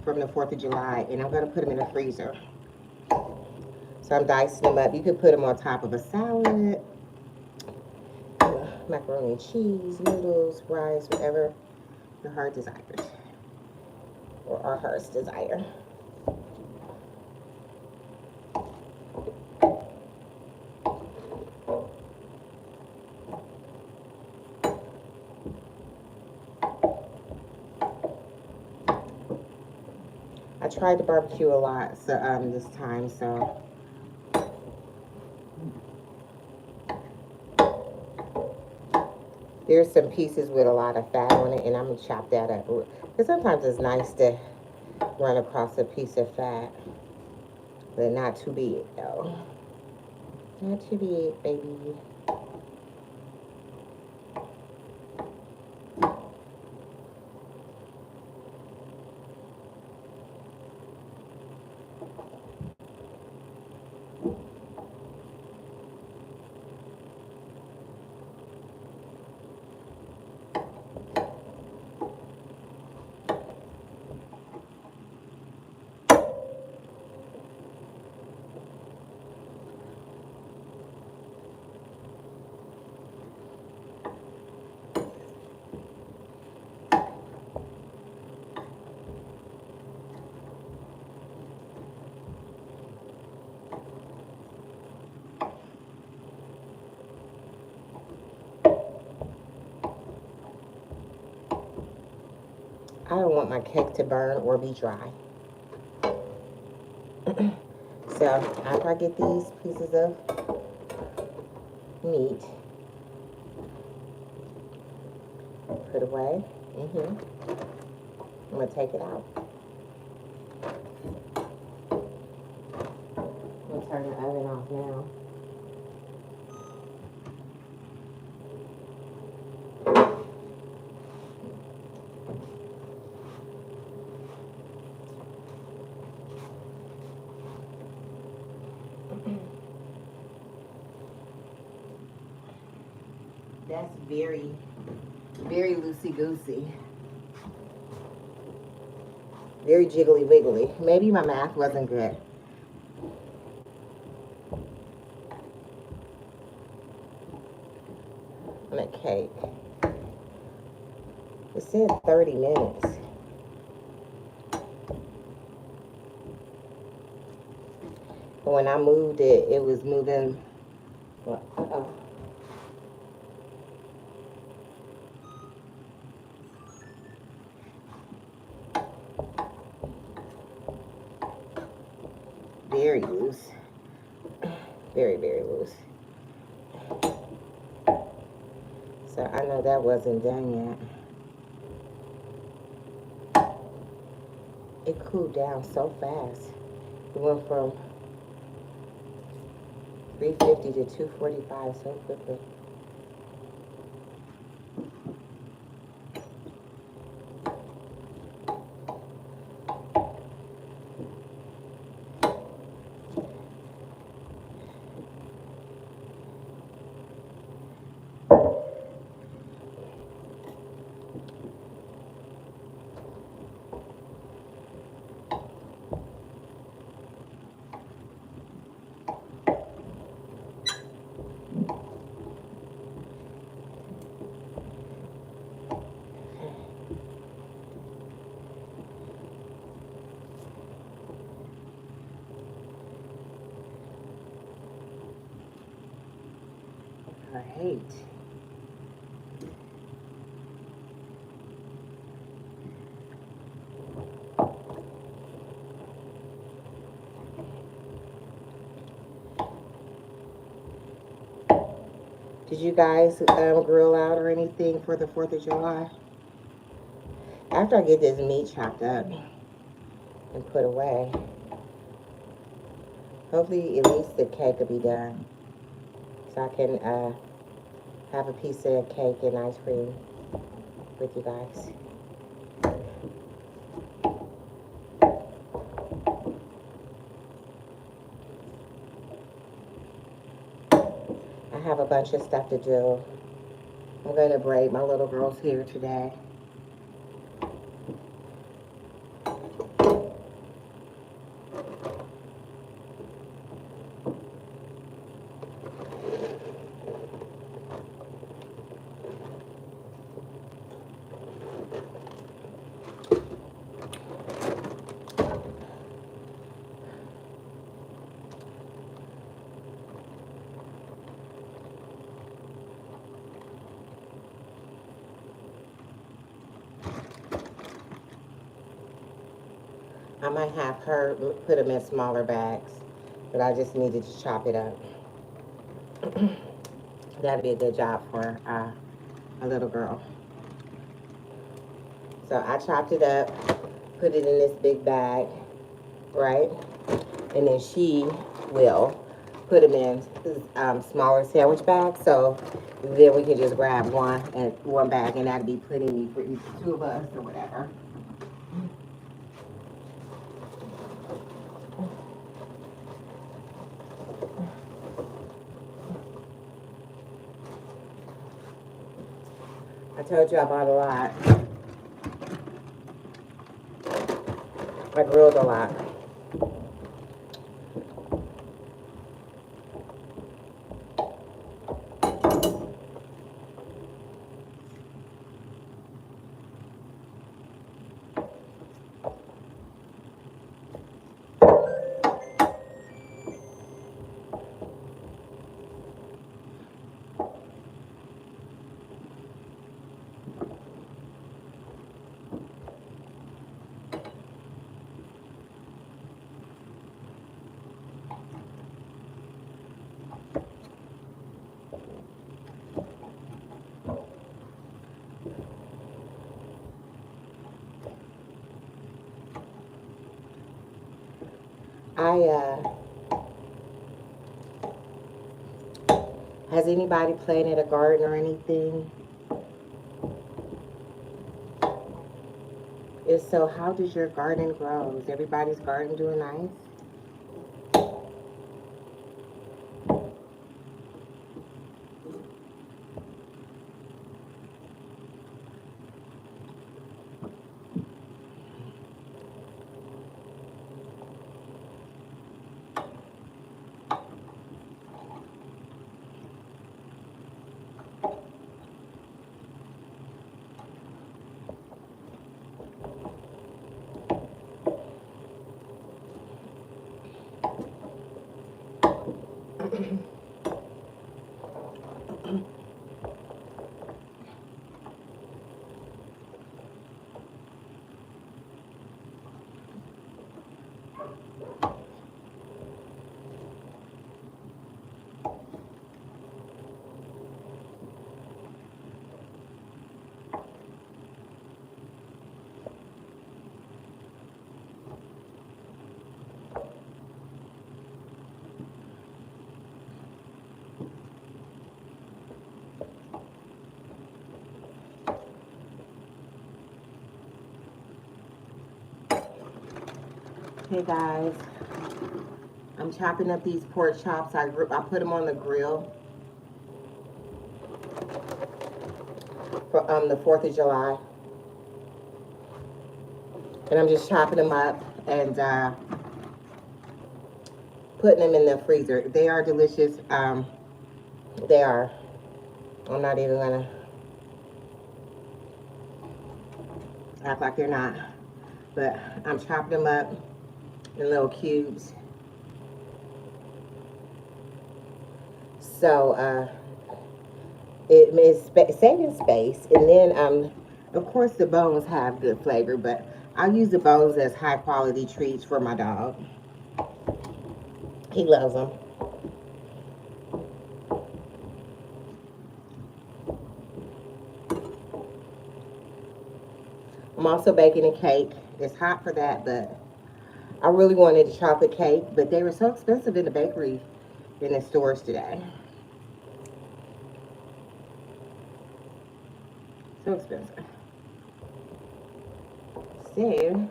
From the 4th of July, and I'm going to put them in the freezer. So I'm dicing them up. You could put them on top of a salad, macaroni and cheese, noodles, rice, whatever your heart desires, or our heart's desire. I tried to barbecue a lot this time, so there's some pieces with a lot of fat on it, and I'm gonna chop that up. Because sometimes it's nice to run across a piece of fat, but not too big though. Not too big, baby. I don't want my cake to burn or be dry. So after I get these pieces of meat put away, I'm going to take it out. I'm going to turn the oven off now. That's very, very loosey-goosey. Very jiggly-wiggly. Maybe my math wasn't good. On a cake. It said 30 minutes. But when I moved it, it was moving. Very loose. Very, very loose. So I know that wasn't done yet. It cooled down so fast. It went from 350 to 245 so quickly. Right. Did you guys grill out or anything for the 4th of July? After I get this meat chopped up and put away, hopefully at least the cake will be done. So I can have a piece of cake and ice cream with you guys. I have a bunch of stuff to do. I'm going to braid my little girl's hair today. I might have her put them in smaller bags, but I just needed to chop it up. That'd be a good job for a little girl. So I chopped it up, put it in this big bag, right? And then she will put them in smaller sandwich bags. So then we can just grab one bag, and that'd be plenty for each two of us or whatever. I told you I bought a lot. I grilled a lot. Has anybody planted a garden or anything? If so, how does your garden grow? Is everybody's garden doing nice? Hey guys, I'm chopping up these pork chops. I put them on the grill for the 4th of July. And I'm just chopping them up and putting them in the freezer. They are delicious. They are. I'm not even gonna act like they're not. But I'm chopping them up in little cubes. So it is saving space. And then, of course, the bones have good flavor, but I use the bones as high quality treats for my dog. He loves them. I'm also baking a cake. It's hot for that, but I really wanted a chocolate cake, but they were so expensive in the bakery in the stores today. So expensive. So,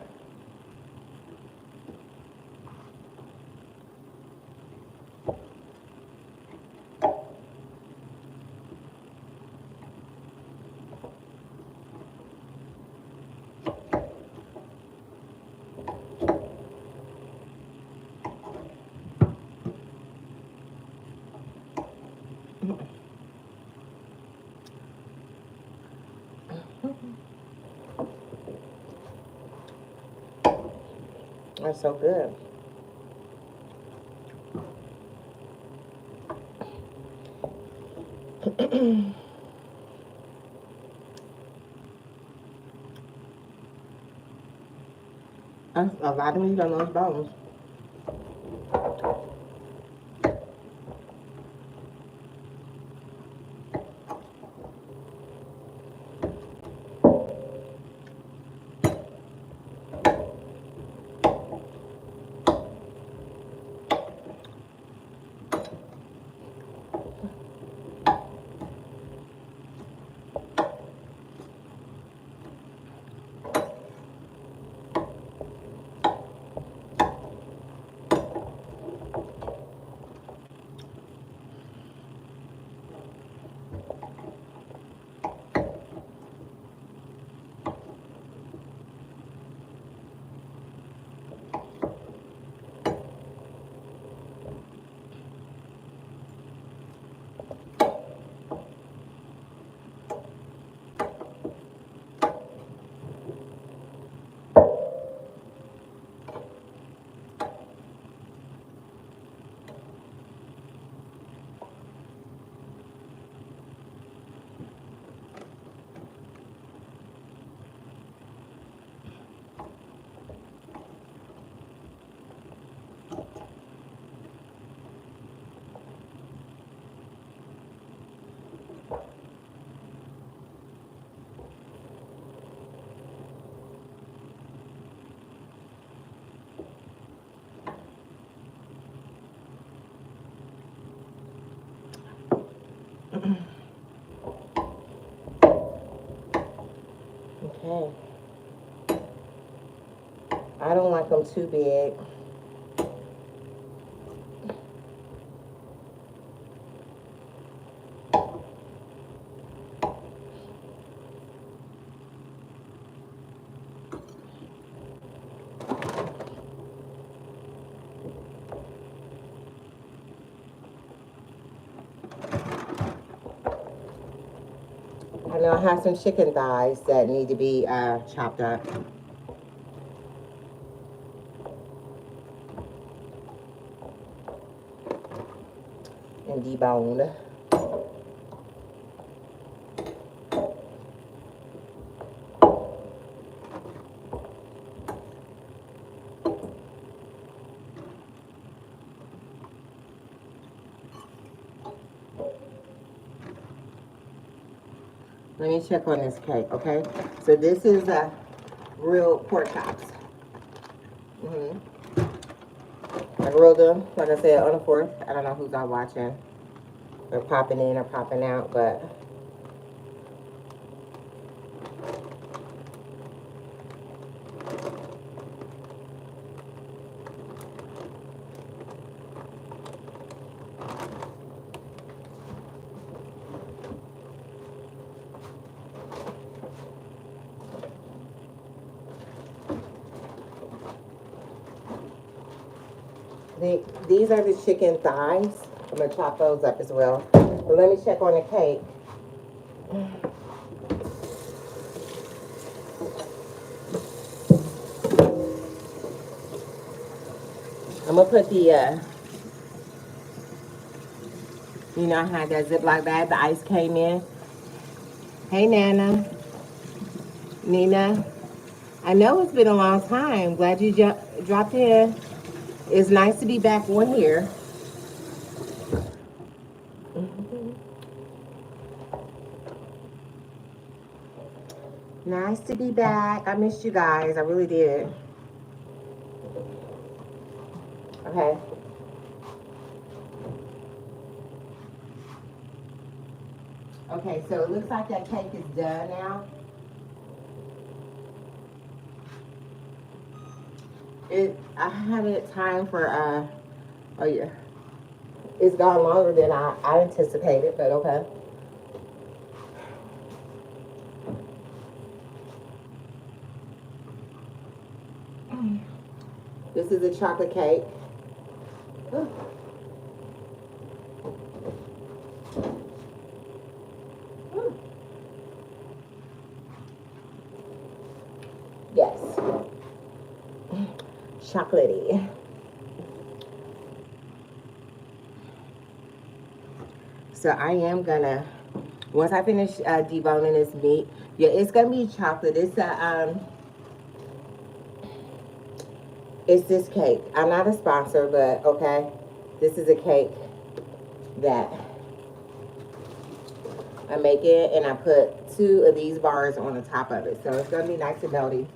that's so good. That's a lot of meat on those bones. Okay. I don't like them too big. I know I have some chicken thighs that need to be chopped up and deboned. Let me check on this cake, okay? So this is real pork chops. I grilled them, like I said, on the 4th. I don't know who's all watching. They're popping in or popping out, but these are the chicken thighs. I'm gonna chop those up as well. But let me check on the cake. I'm gonna put the, you know, I had that Ziploc bag, the ice came in. Hey, Nana, Nina. I know it's been a long time. Glad you dropped in. It's nice to be back on here. Nice to be back. I missed you guys. I really did. Okay. Okay, so it looks like that cake is done now. I haven't time for oh yeah. It's gone longer than I anticipated, but okay. This is a chocolate cake. Yes. Chocolatey. So I am gonna, once I finish deboning this meat, yeah, it's gonna be chocolate. It's this cake. I'm not a sponsor, but okay, this is a cake that I make it, and I put 2 of these bars on the top of it, so it's gonna be nice and melty.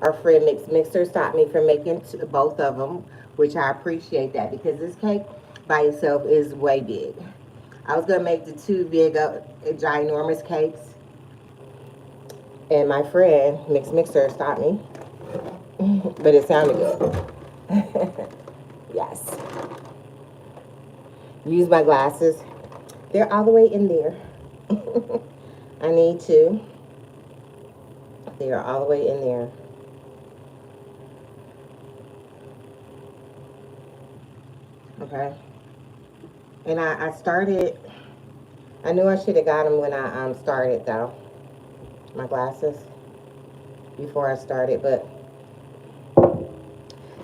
Our friend Mixer stopped me from making both of them, which I appreciate that because this cake by itself is way big. I was gonna make the 2 big, ginormous cakes, and my friend Mixer stopped me, but it sounded good. Yes. Use my glasses. They're all the way in there. I need to. They are all the way in there. Okay. And I started, I knew I should have got them when I started though. My glasses. Before I started, but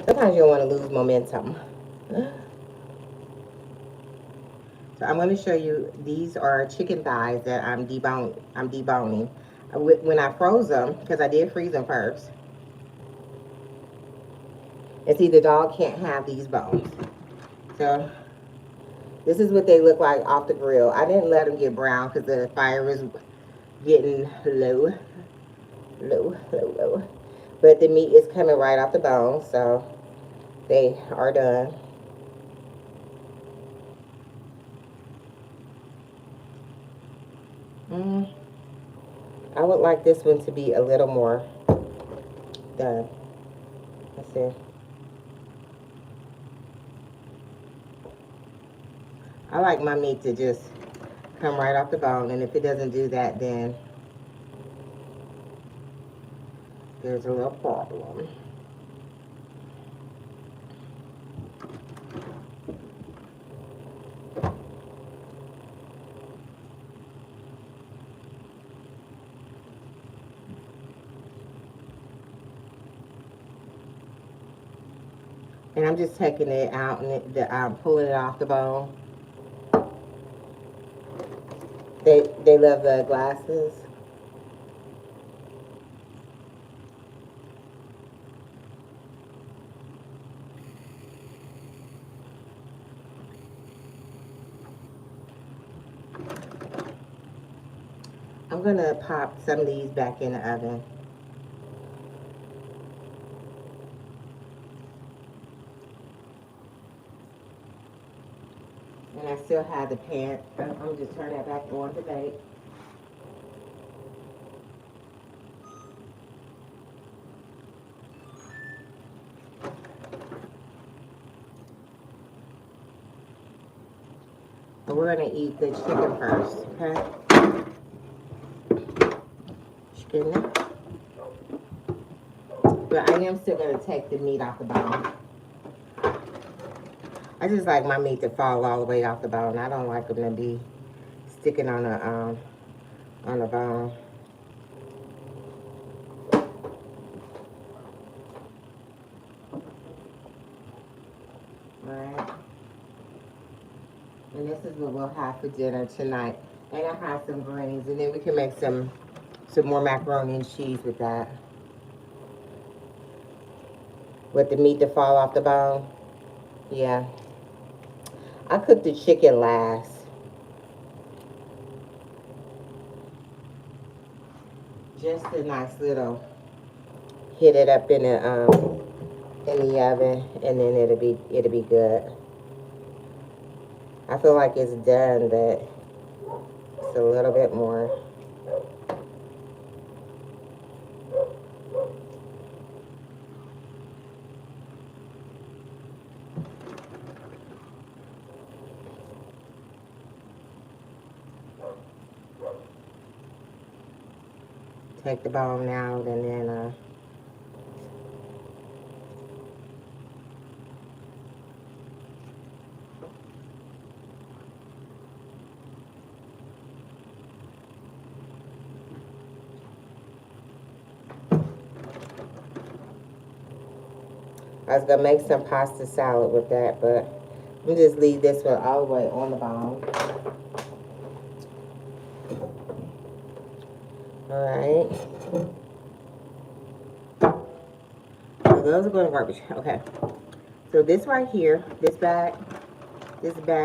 sometimes you don't want to lose momentum. So I'm going to show you, these are chicken thighs that I'm deboning. When I froze them, because I did freeze them first, and see, the dog can't have these bones. So this is what they look like off the grill. I didn't let them get brown because the fire was getting low. But the meat is coming right off the bone, so they are done. I would like this one to be a little more done. Let's see. I like my meat to just come right off the bone, and if it doesn't do that, then there's a little problem. And I'm just taking it out and I'm pulling it off the bone. They love the glasses. I'm gonna pop some of these back in the oven. And I still have the pan. I'm just turning that back on to bake. But we're gonna eat the chicken first, okay? Chicken. But I am still gonna take the meat off the bone. I just like my meat to fall all the way off the bone. I don't like them to be sticking on the bone. Alright. And this is what we'll have for dinner tonight. And I have some greens, and then we can make some more macaroni and cheese with that. With the meat to fall off the bone. Yeah. I cooked the chicken last. Just a nice little hit it up in the oven, and then it'll be good. I feel like it's done, but it's a little bit more. Take the bone out, and then I was gonna make some pasta salad with that, but I'm just leave this one all the way on the bone. All right. So those are going to garbage. Okay. So this right here, this bag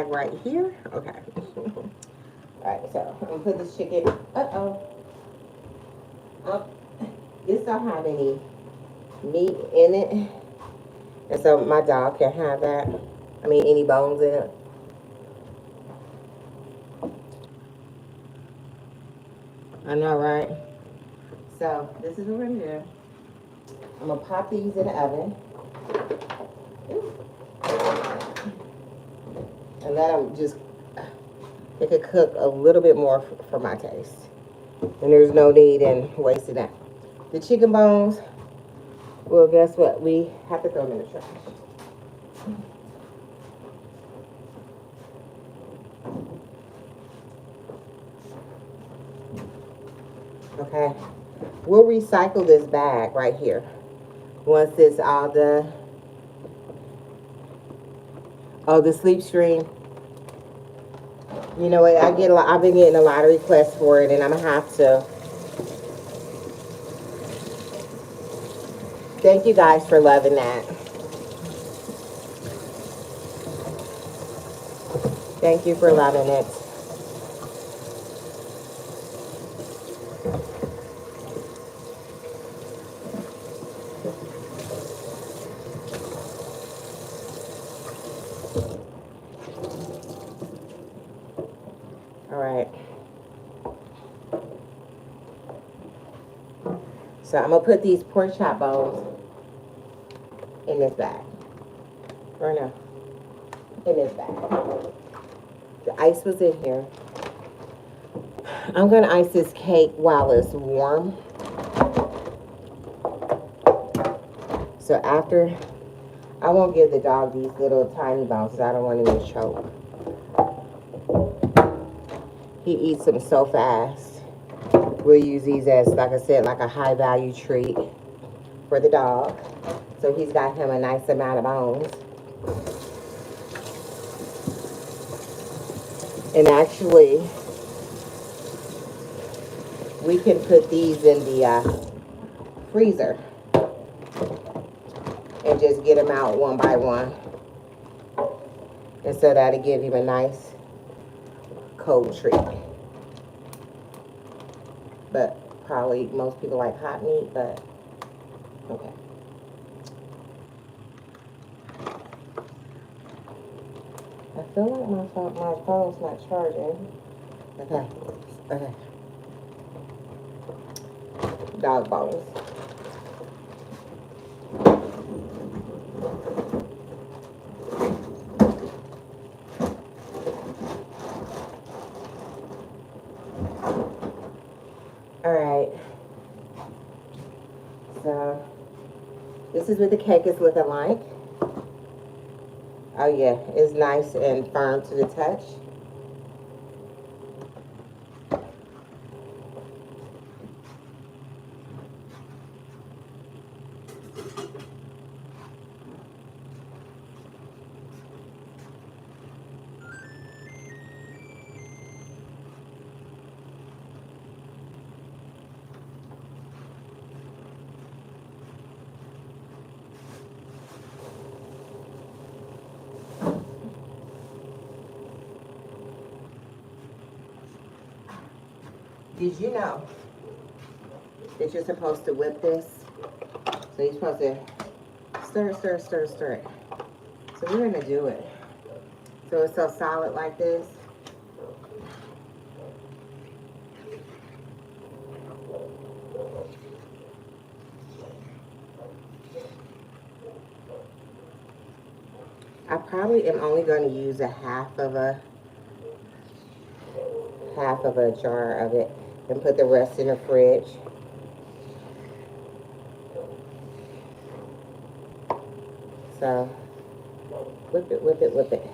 right here. Okay. All right. So I'm gonna put this chicken. This don't have any meat in it, and so my dog can have that. I mean, any bones in it. I know, right? So this is what we're gonna do. I'm gonna pop these in the oven and let them just, they could cook a little bit more for my taste. And there's no need in wasting that. The chicken bones, well, guess what? We have to throw them in the trash. Okay. We'll recycle this bag right here. Once it's all done. Oh, the sleep stream. You know what? I've been getting a lot of requests for it, and I'm gonna have to. Thank you guys for loving that. Thank you for loving it. All right. So I'm gonna put these pork chop bones in this bag. Or no, in this bag. The ice was in here. I'm gonna ice this cake while it's warm. So after, I won't give the dog these little tiny bones because I don't want him to choke. He eats them so fast. We'll use these as, like I said, like a high value treat for the dog. So he's got him a nice amount of bones. And actually, we can put these in the freezer and just get them out one by one. And so that'll give him a nice cold treat. But probably most people like hot meat, but okay. I feel like my phone's not charging. Okay. Okay. Dog bones. All right. So this is what the cake is looking like. Oh yeah, it's nice and firm to the touch. Did you know that you're supposed to whip this. So you're supposed to stir it, stir it, stir it, stir it. So we're gonna do it. So it's so solid like this. I probably am only going to use a half of a jar of it and put the rest in the fridge. So whip it, whip it, whip it.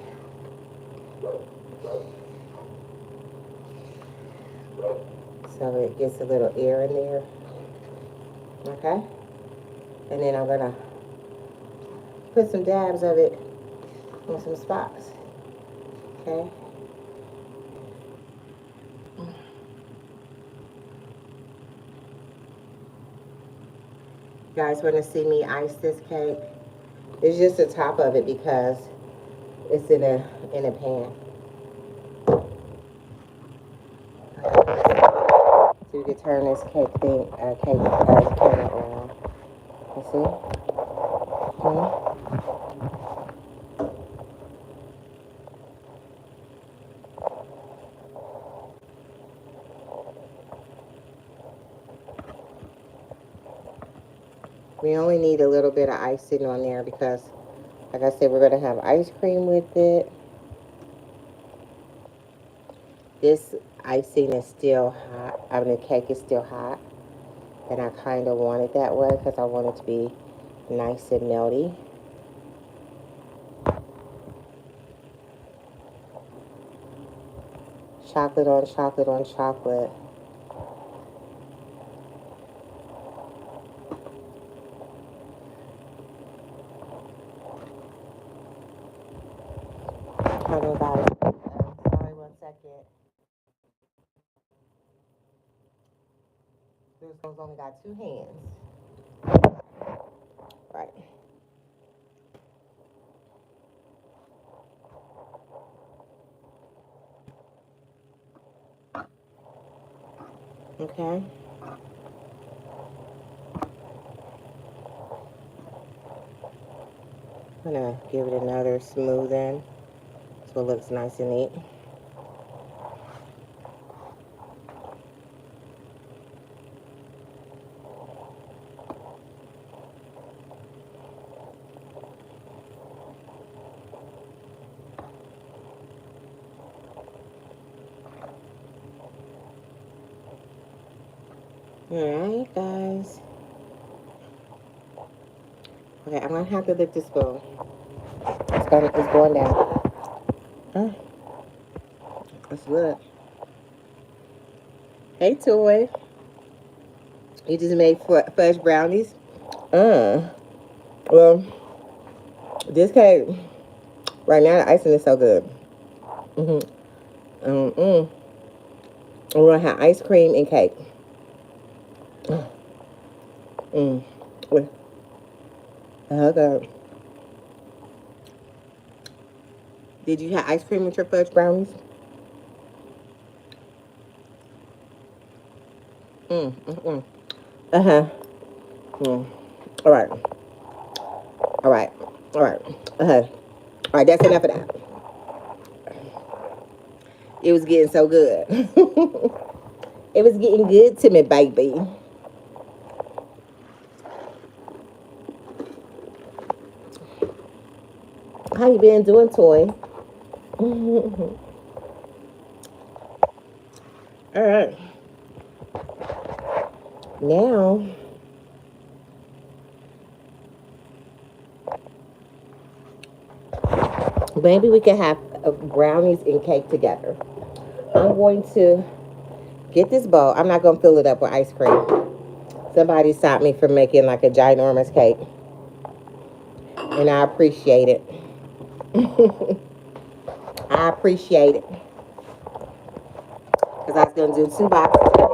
So it gets a little air in there. Okay? And then I'm gonna put some dabs of it on some spots. Okay? You guys want to see me ice this cake? It's just the top of it because it's in a pan. So you can turn this cake pan around. You see? Hmm? We only need a little bit of icing on there because, like I said, we're going to have ice cream with it. This icing is still hot. I mean, the cake is still hot. And I kind of want it that way because I want it to be nice and melty. Chocolate on chocolate on chocolate. Hold on, guys. Sorry, 1 second. This one's only got 2 hands. Right. Okay. I'm going to give it another smoothing so it looks nice and neat. Alright, guys. Okay, I'm going to have to lift this spoon. It's going down. That's good. Hey, Toy. You just made fudge brownies? Well, this cake, right now, the icing is so good. We're going to have ice cream and cake. Okay. Did you have ice cream with your fudge brownies? Uh-huh. All right. All right. All right. Uh-huh. All right, that's enough of that. It was getting so good. It was getting good to me, baby. How you been doing, Toy? All right. Now, maybe we can have brownies and cake together. I'm going to get this bowl. I'm not going to fill it up with ice cream. Somebody stopped me from making like a ginormous cake. And I appreciate it. I appreciate it. Because I was going to do 2 boxes of cake.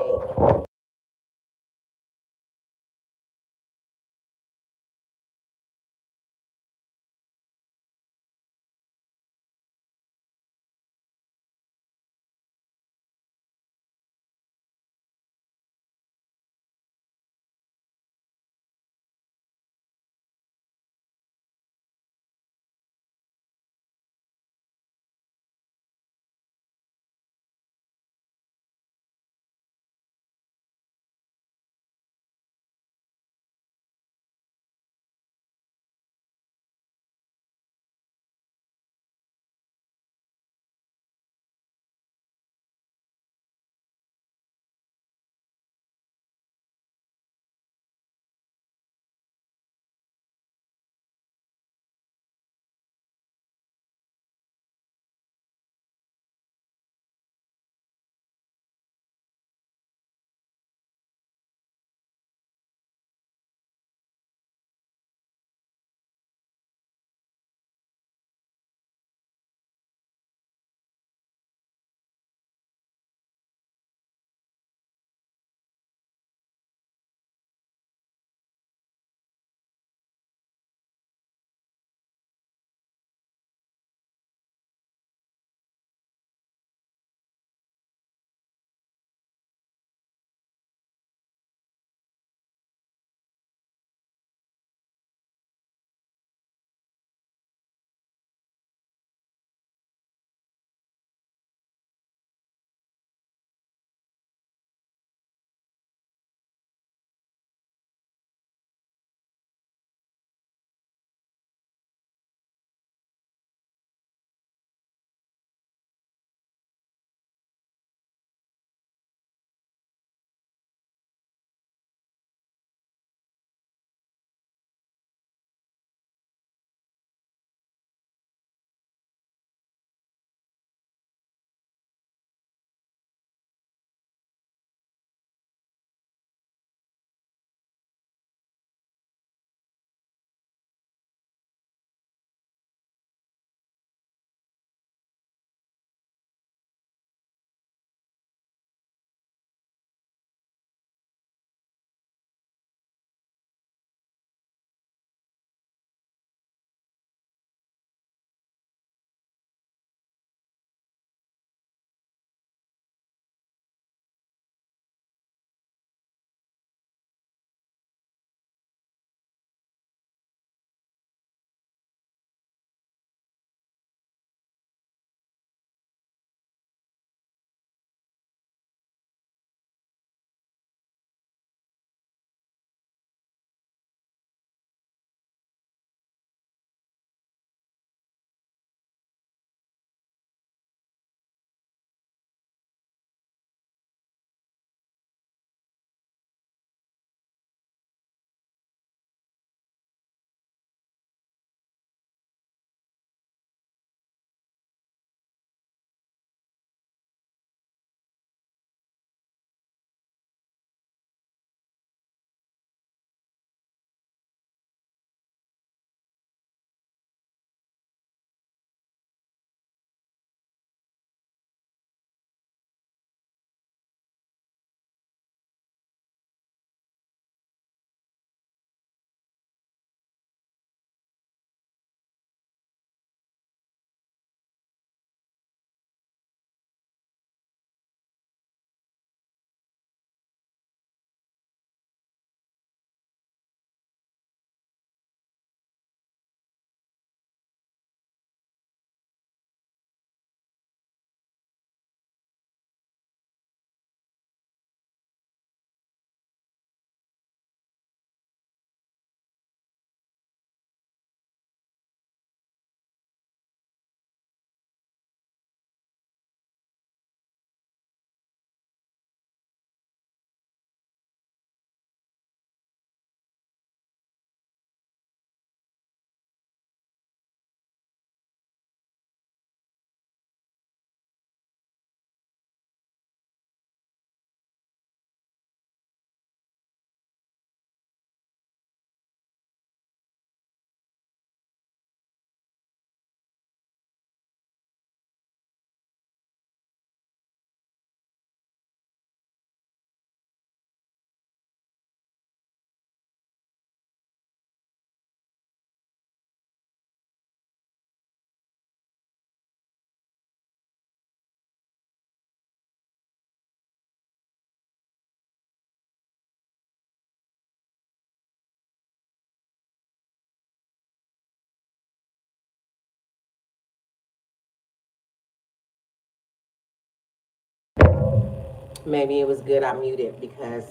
Maybe it was good I muted because,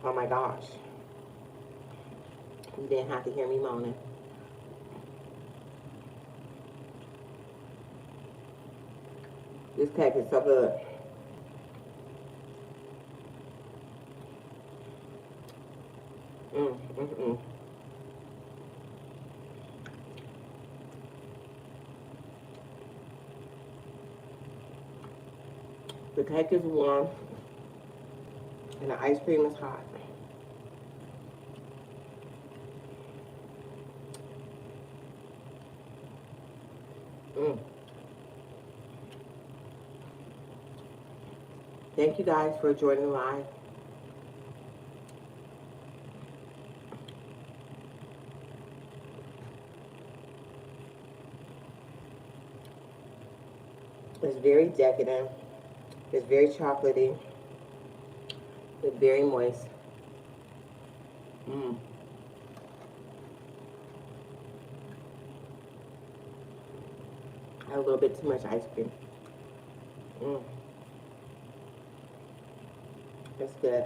oh my gosh, you didn't have to hear me moaning. This cake is so good. Mm, mm, mm. The cake is warm and the ice cream is hot. Mm. Thank you guys for joining live. It's very decadent. It's very chocolatey. It's very moist. Mm. I have a little bit too much ice cream. Mm. It's good.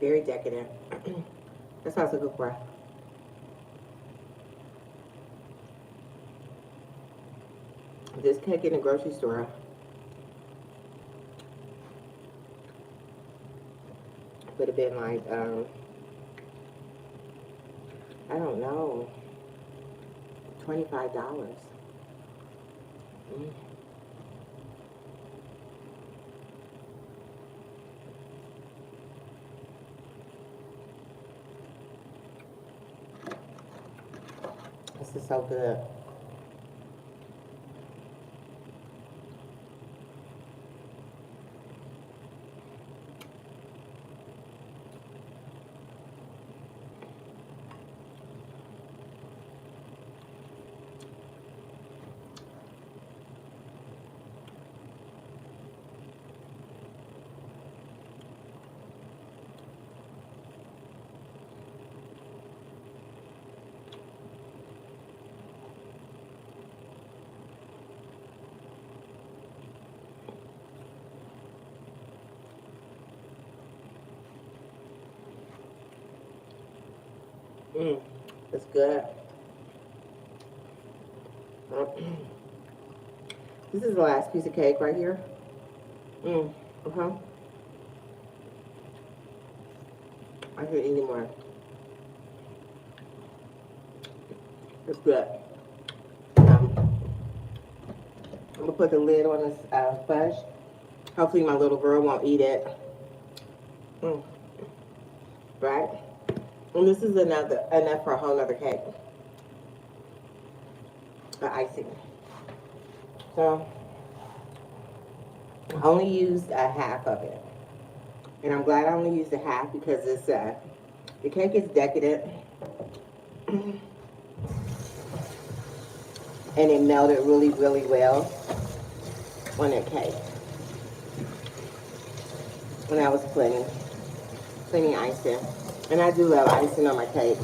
Very decadent. That sounds like a good for. This cake in the grocery store would have been like, I don't know, $25. Mm. This is so good. Mm. It's good. This is the last piece of cake right here. Mm. Uh-huh. I can't eat anymore. It's good. I'm gonna put the lid on this fudge. Hopefully my little girl won't eat it. Mm. Right? And this is enough for a whole nother cake. The icing. So I only used a half of it. And I'm glad I only used a half because it's the cake is decadent. And it melted really, really well on that cake. And that was plenty icing. And I do love icing on my cake.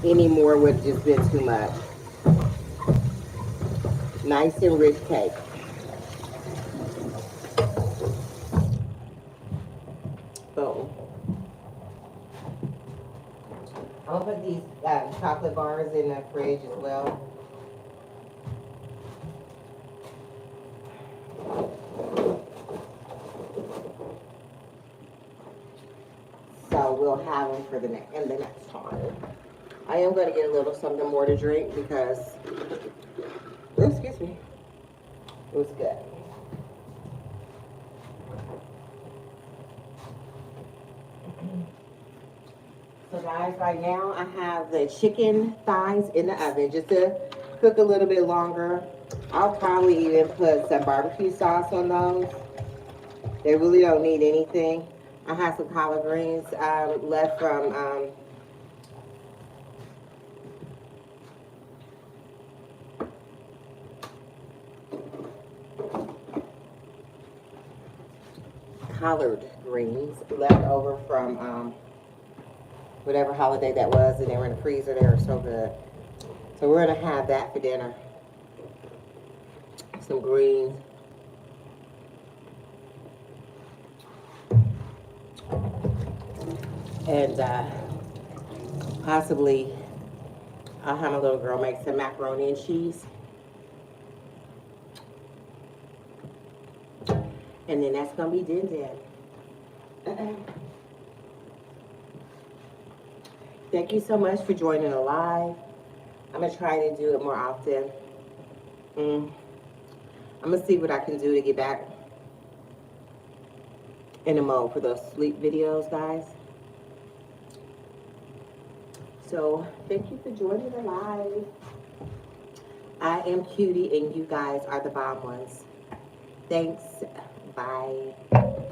Any more would have just been too much. Nice and rich cake. Boom. I'll put these chocolate bars in the fridge as well. So we'll have them for the next time. I am going to get a little something more to drink because, oh, excuse me, it was good. So guys, right now I have the chicken thighs in the oven just to cook a little bit longer. I'll probably even put some barbecue sauce on those. They really don't need anything. I have some collard greens left from collard greens left over from whatever holiday that was, and they were in the freezer. They were so good. So we're gonna have that for dinner. Some greens. And possibly I'll have my little girl make some macaroni and cheese. And then that's gonna be din. Thank you so much for joining the live. I'm gonna try to do it more often. I'm gonna see what I can do to get back in the mode for those sleep videos, guys. So thank you for joining the live. I am Cutie and you guys are the bomb ones. Thanks. Bye.